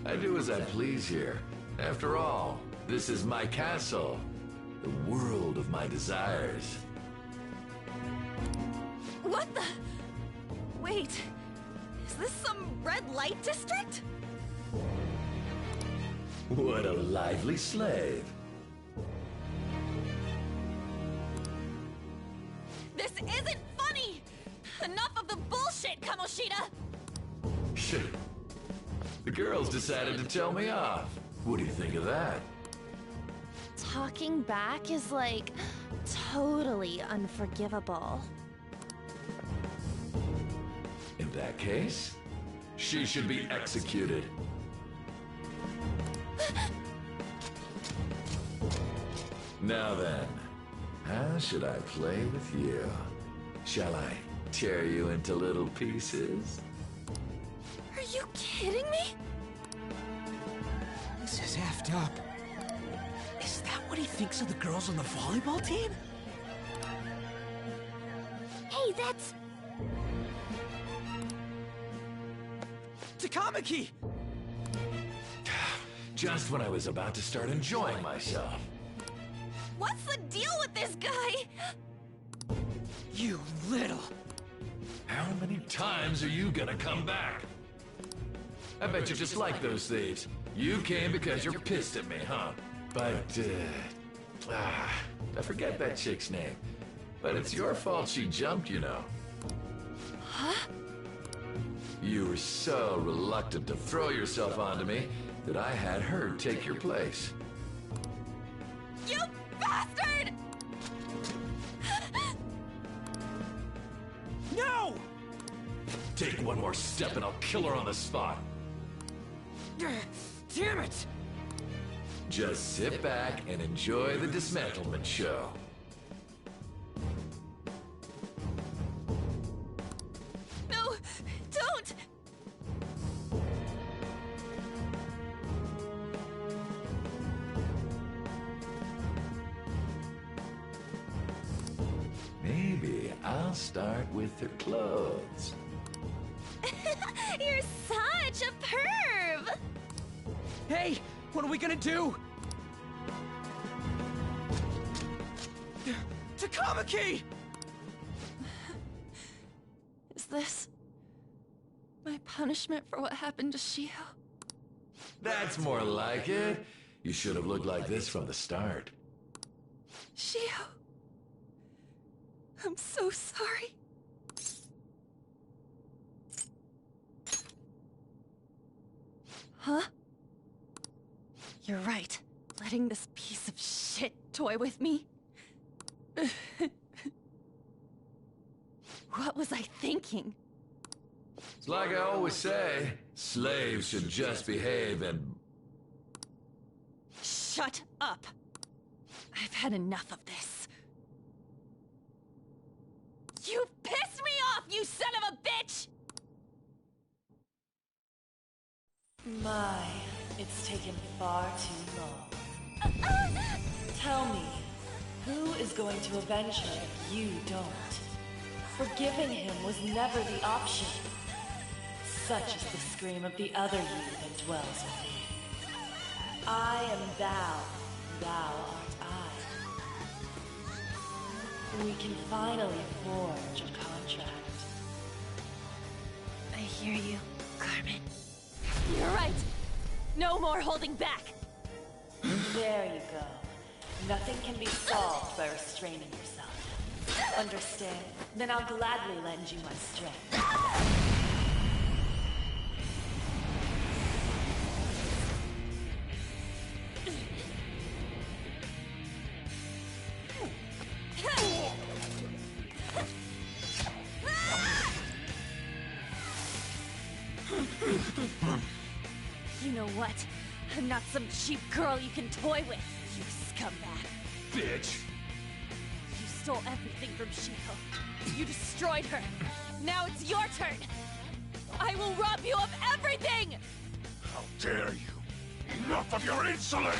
I do as I please here. After all, this is my castle. The world of my desires. What the? Wait, is this some red light district? What a lively slave. This isn't funny! Enough of the bullshit, Kamoshida! Shit. The girls decided to tell me off. What do you think of that? Talking back is like totally unforgivable. In that case, she should be executed. Now then, how should I play with you? Shall I tear you into little pieces? Are you kidding me? This is effed up. Is that what he thinks of the girls on the volleyball team? Hey, that's... Takamaki! Just when I was about to start enjoying myself. What's the deal with this guy? You little... How many times are you gonna come back? I bet you just like those thieves. You came because you're pissed at me, huh? But, I forget that chick's name. But it's your fault she jumped, you know. Huh? You were so reluctant to throw yourself onto me that I had her take your place. You bastard! No! Take one more step and I'll kill her on the spot. Damn it! Just sit back and enjoy the dismantlement show. No, don't! Maybe I'll start with her clothes. You're such a perv! Hey, what are we gonna do? Takamaki! Is this my punishment for what happened to Shiho? That's more like it. You should have looked like this from the start. Shiho, I'm so sorry. Huh? You're right. Letting this piece of shit toy with me? What was I thinking? It's like I always say, slaves should just behave and... Shut up! I've had enough of this. You've pissed me off, you son of a bitch! My, it's taken far too long. Tell me, who is going to avenge her if you don't? Forgiving him was never the option. Such is the scream of the other you that dwells within. I am thou, thou art I. We can finally forge a contract. I hear you, Carmen. You're right! No more holding back! There you go. Nothing can be solved by restraining yourself. Understand? Then I'll gladly lend you my strength. You know what? I'm not some cheap girl you can toy with, you scumbag. Bitch! You stole everything from Shiho. You destroyed her. Now it's your turn. I will rob you of everything! How dare you! Enough of your insolence!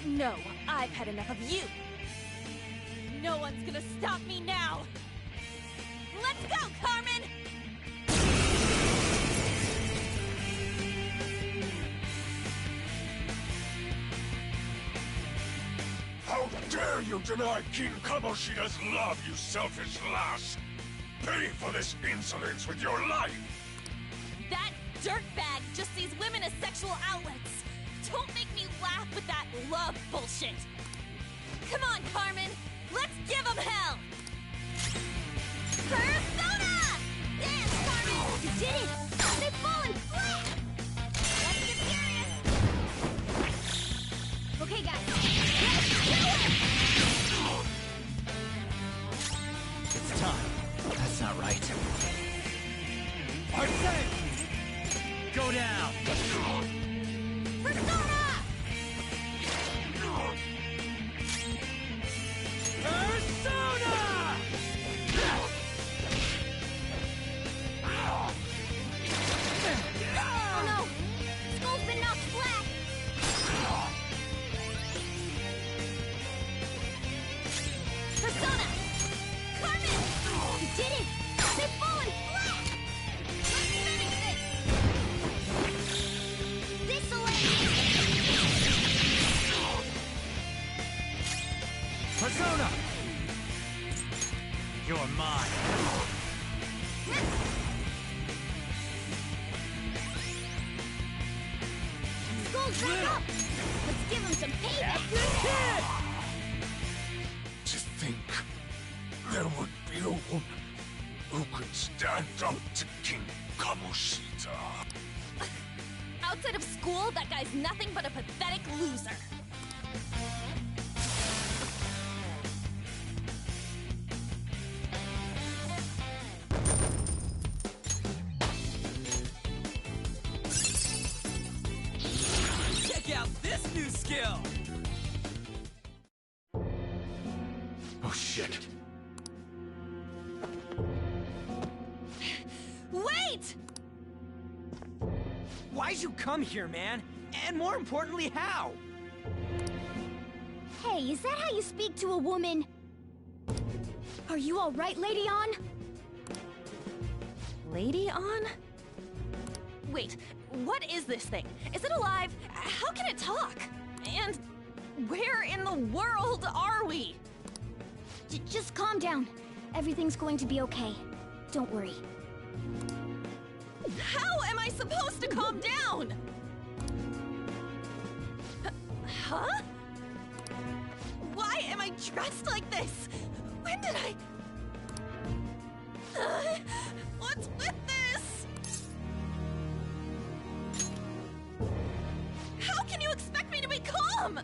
No, I've had enough of you. No one's gonna stop me now. Let's go, Carmen! How dare you deny King Kamoshida's love, you selfish lass! Pay for this insolence with your life! That dirtbag just sees women as sexual outlets. Don't make me laugh with that love bullshit. Come on, Carmen. Let's give them hell! Persona! Dance, Carmen! You did it! They've fallen flat! Let's get serious! Okay, guys. It's time. That's not right. Arsene! Go down! Persona! Oh no! Skull's been knocked flat! Persona! Carmen! You did it! They've fallen flat! Let's finish this! This'll end! Persona! You're mine. Skull's back up! Let's give him some payback! To think there would be a woman who could stand up to King Kamoshida. Outside of school, that guy's nothing but a pathetic loser. Check out this new skill! Oh shit. Wait! Why'd you come here, man? And more importantly, how? Hey, is that how you speak to a woman? Are you alright, Lady On? Lady On? Wait, what is this thing? Is it alive? How can it talk? And where in the world are we? Just calm down. Everything's going to be okay. Don't worry. How am I supposed to calm down? Huh? Why am I dressed like this? When did I... what's with this? How can you expect me to be calm?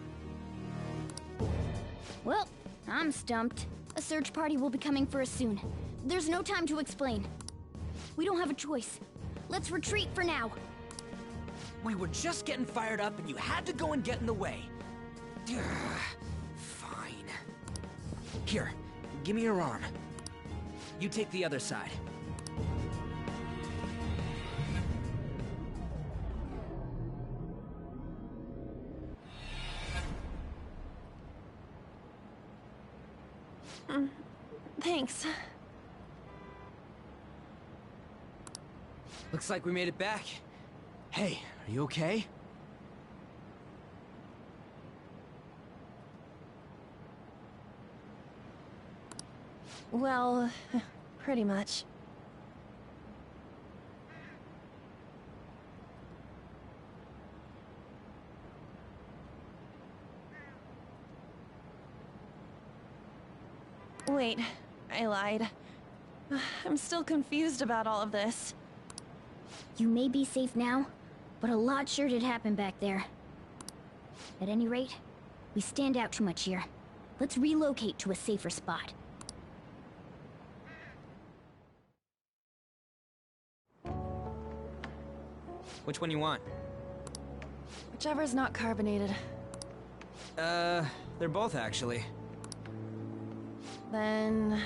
Well, I'm stumped. A search party will be coming for us soon. There's no time to explain. We don't have a choice. Let's retreat for now. We were just getting fired up and you had to go and get in the way. Fine. Here, give me your arm. You take the other side. Thanks. Looks like we made it back. Hey, are you okay? Well, pretty much. Wait, I lied. I'm still confused about all of this. You may be safe now, but a lot sure did happen back there. At any rate, we stand out too much here. Let's relocate to a safer spot. Which one you want? Whichever's not carbonated. They're both actually. Then...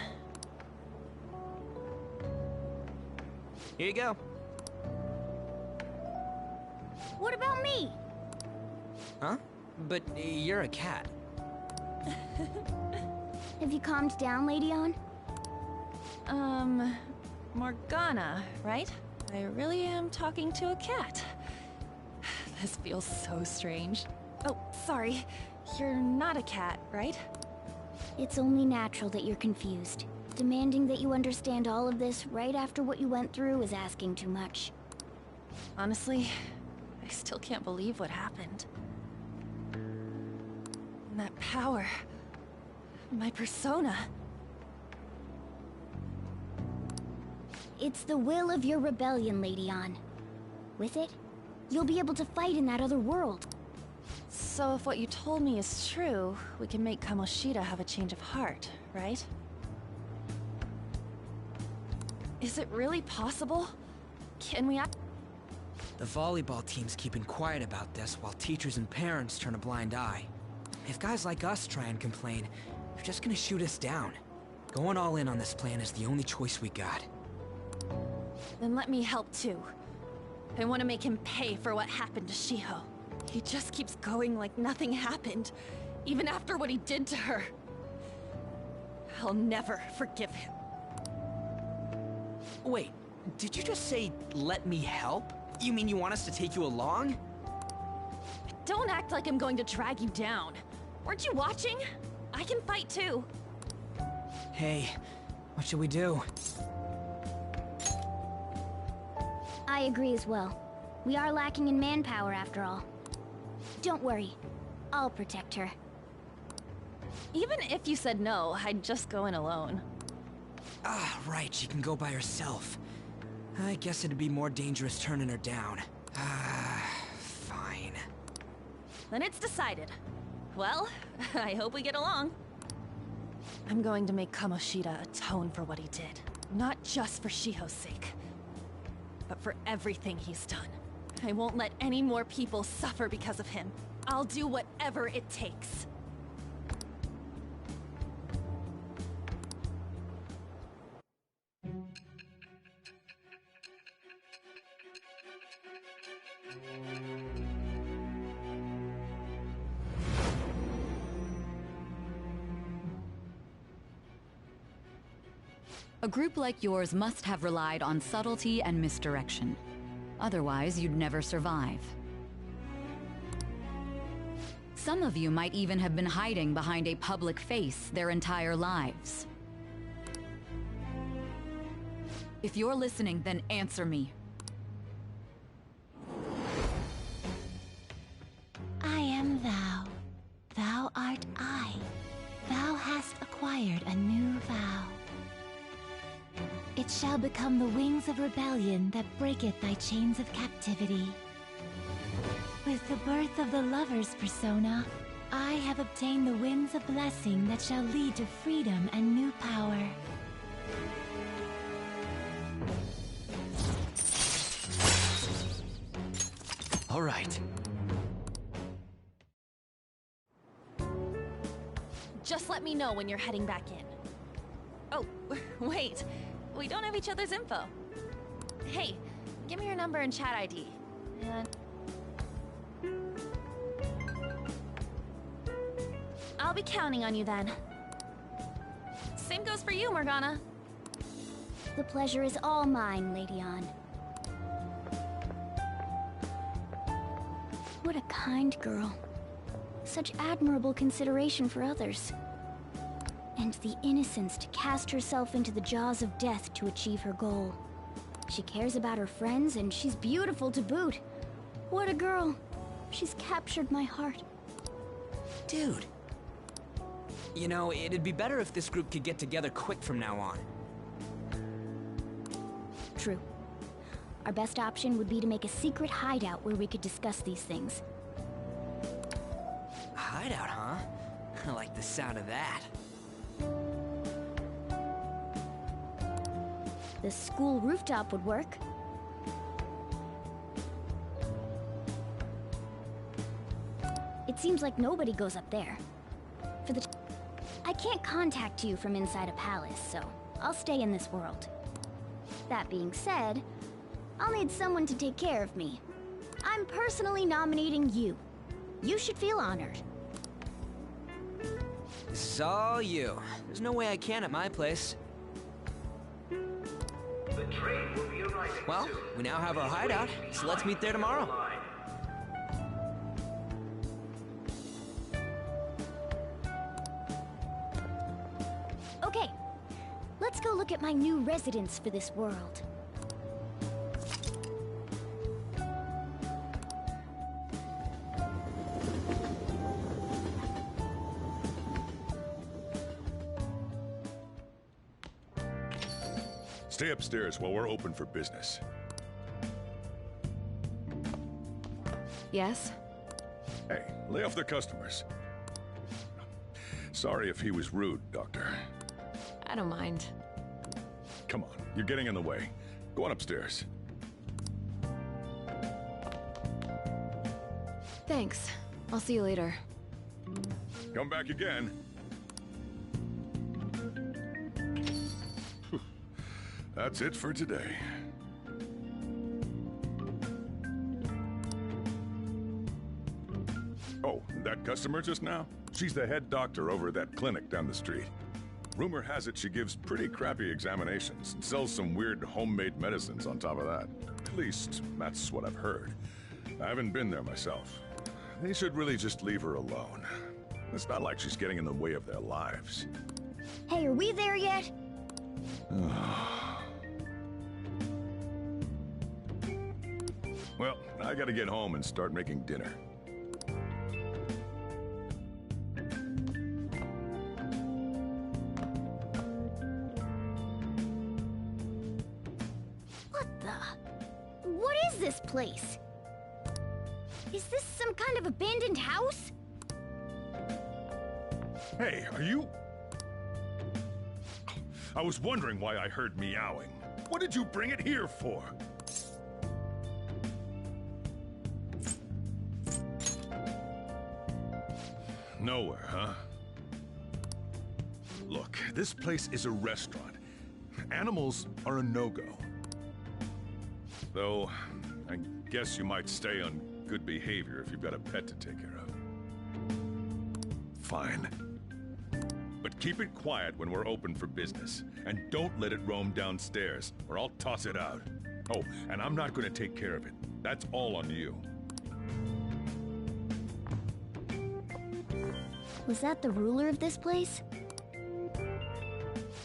Here you go. What about me? Huh? But you're a cat. Have you calmed down, Lady On? Morgana, right? I really am talking to a cat. This feels so strange. Oh, sorry. You're not a cat, right? It's only natural that you're confused. Demanding that you understand all of this right after what you went through is asking too much. Honestly, I still can't believe what happened. And that power... my persona... It's the will of your rebellion, Lady Ann. With it, you'll be able to fight in that other world. So if what you told me is true, we can make Kamoshida have a change of heart, right? Is it really possible? Can we The volleyball team's keeping quiet about this while teachers and parents turn a blind eye. If guys like us try and complain, they're just gonna shoot us down. Going all in on this plan is the only choice we got. Then let me help too. I want to make him pay for what happened to Shiho. He just keeps going like nothing happened, even after what he did to her. I'll never forgive him. Wait, did you just say, let me help? You mean you want us to take you along? Don't act like I'm going to drag you down. Weren't you watching? I can fight too. Hey, what should we do? I agree as well. We are lacking in manpower after all. Don't worry. I'll protect her. Even if you said no, I'd just go in alone. Ah, right, she can go by herself. I guess it'd be more dangerous turning her down. Fine. Then it's decided. Well, I hope we get along. I'm going to make Kamoshida atone for what he did. Not just for Shiho's sake, but for everything he's done. I won't let any more people suffer because of him. I'll do whatever it takes. A group like yours must have relied on subtlety and misdirection. Otherwise, you'd never survive. Some of you might even have been hiding behind a public face their entire lives. If you're listening, then answer me. I am thou. Thou art I. Thou hast acquired a new vow. It shall become the wings of rebellion that breaketh thy chains of captivity. With the birth of the lover's persona, I have obtained the winds of blessing that shall lead to freedom and new power. All right. Just let me know when you're heading back in. Oh, wait. We don't have each other's info. Hey, give me your number and chat ID. And... I'll be counting on you then. Same goes for you, Morgana. The pleasure is all mine, Lady Ann. What a kind girl. Such admirable consideration for others. And the innocence to cast herself into the jaws of death to achieve her goal. She cares about her friends, and she's beautiful to boot. What a girl. She's captured my heart. Dude. You know, it'd be better if this group could get together quick from now on. True. Our best option would be to make a secret hideout where we could discuss these things. A hideout, huh? I like the sound of that. The school rooftop would work. It seems like nobody goes up there. I can't contact you from inside a palace, so I'll stay in this world. That being said, I'll need someone to take care of me. I'm personally nominating you. You should feel honored. This is all you. There's no way I can at my place. The train will be arriving Well, soon. we now have our hideout, so let's meet there tomorrow. Okay, let's go look at my new residence for this world. Stay upstairs while we're open for business. Yes? Hey, lay off the customers. Sorry if he was rude, Doctor. I don't mind. Come on, you're getting in the way. Go on upstairs. Thanks. I'll see you later. Come back again. That's it for today. Oh, that customer just now? She's the head doctor over at that clinic down the street. Rumor has it she gives pretty crappy examinations and sells some weird homemade medicines on top of that. At least, that's what I've heard. I haven't been there myself. They should really just leave her alone. It's not like she's getting in the way of their lives. Hey, are we there yet? Well, I gotta get home and start making dinner. What the? What is this place? Is this some kind of abandoned house? Hey, are you... I was wondering why I heard meowing. What did you bring it here for? Nowhere, huh? Look, this place is a restaurant. Animals are a no-go. Though, I guess you might stay on good behavior if you've got a pet to take care of. Fine. But keep it quiet when we're open for business. And don't let it roam downstairs, or I'll toss it out. Oh, and I'm not going to take care of it. That's all on you. Was that the ruler of this place?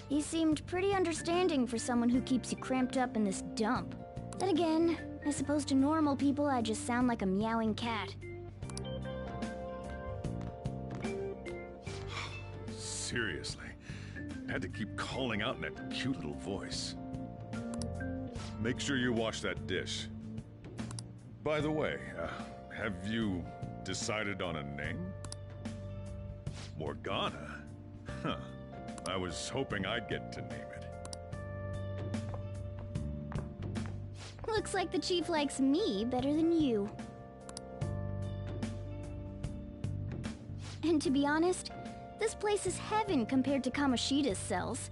He seemed pretty understanding for someone who keeps you cramped up in this dump. Then again, I suppose to normal people I just sound like a meowing cat. Seriously, I had to keep calling out in that cute little voice. Make sure you wash that dish. By the way, have you decided on a name? Morgana? Huh. I was hoping I'd get to name it. Looks like the chief likes me better than you. And to be honest, this place is heaven compared to Kamoshida's cells.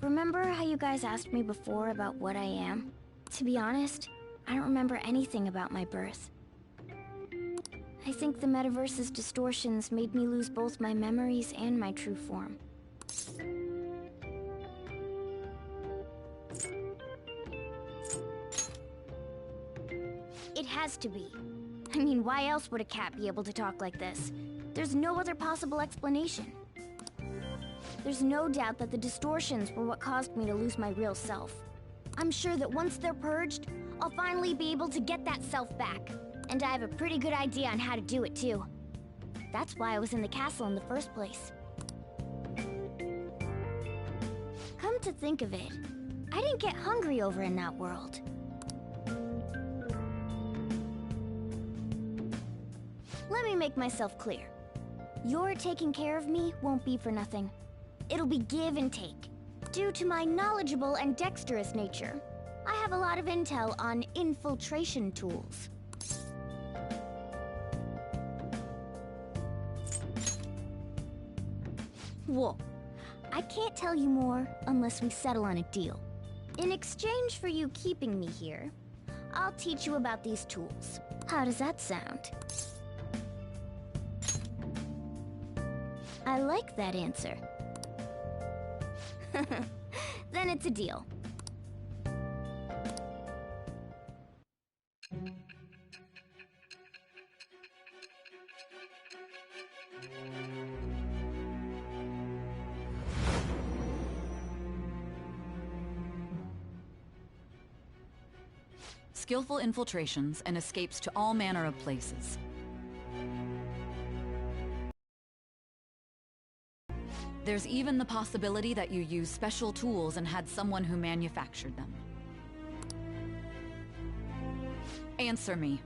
Remember how you guys asked me before about what I am? To be honest, I don't remember anything about my birth. I think the metaverse's distortions made me lose both my memories and my true form. It has to be. I mean, why else would a cat be able to talk like this? There's no other possible explanation. There's no doubt that the distortions were what caused me to lose my real self. I'm sure that once they're purged, I'll finally be able to get that self back. And I have a pretty good idea on how to do it, too. That's why I was in the castle in the first place. Come to think of it, I didn't get hungry over in that world. Let me make myself clear. Your taking care of me won't be for nothing. It'll be give and take. Due to my knowledgeable and dexterous nature, I have a lot of intel on infiltration tools. Whoa. I can't tell you more unless we settle on a deal. In exchange for you keeping me here, I'll teach you about these tools. How does that sound? I like that answer. Then it's a deal. skillful infiltrations and escapes to all manner of places. There's even the possibility that you used special tools and had someone who manufactured them. Answer me.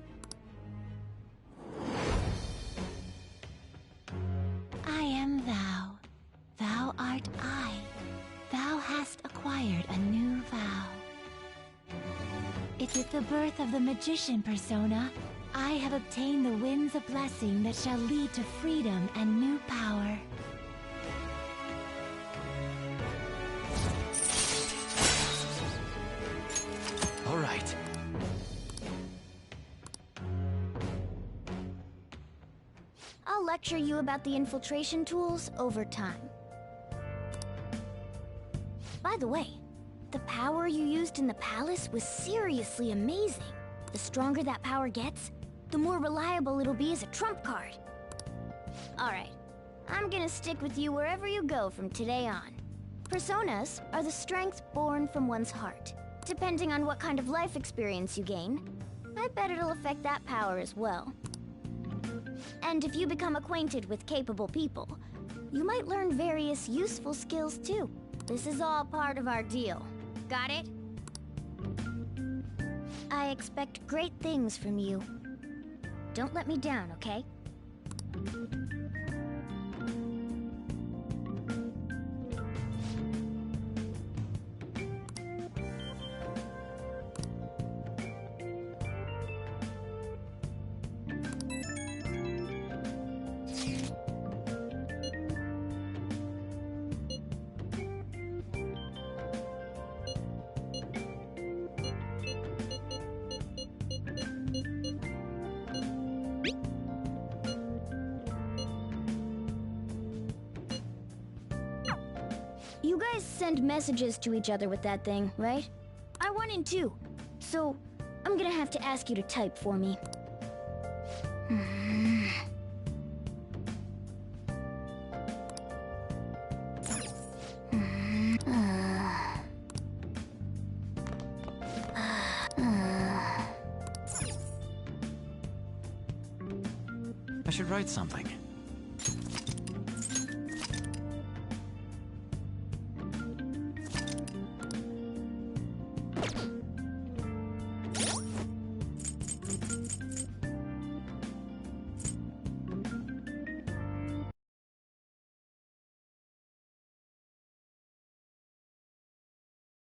I am thou. Thou art I. Thou hast acquired a new vow. It is the birth of the magician persona. I have obtained the winds of blessing that shall lead to freedom and new power. All right. I'll lecture you about the infiltration tools over time. By the way, the power you used in the palace was seriously amazing. The stronger that power gets, the more reliable it'll be as a trump card. Alright, I'm gonna stick with you wherever you go from today on. Personas are the strength born from one's heart. Depending on what kind of life experience you gain, I bet it'll affect that power as well. And if you become acquainted with capable people, you might learn various useful skills too. This is all part of our deal. Got it? I expect great things from you. Don't let me down, okay? You guys send messages to each other with that thing, right? I want in too. So, I'm gonna have to ask you to type for me. I should write something.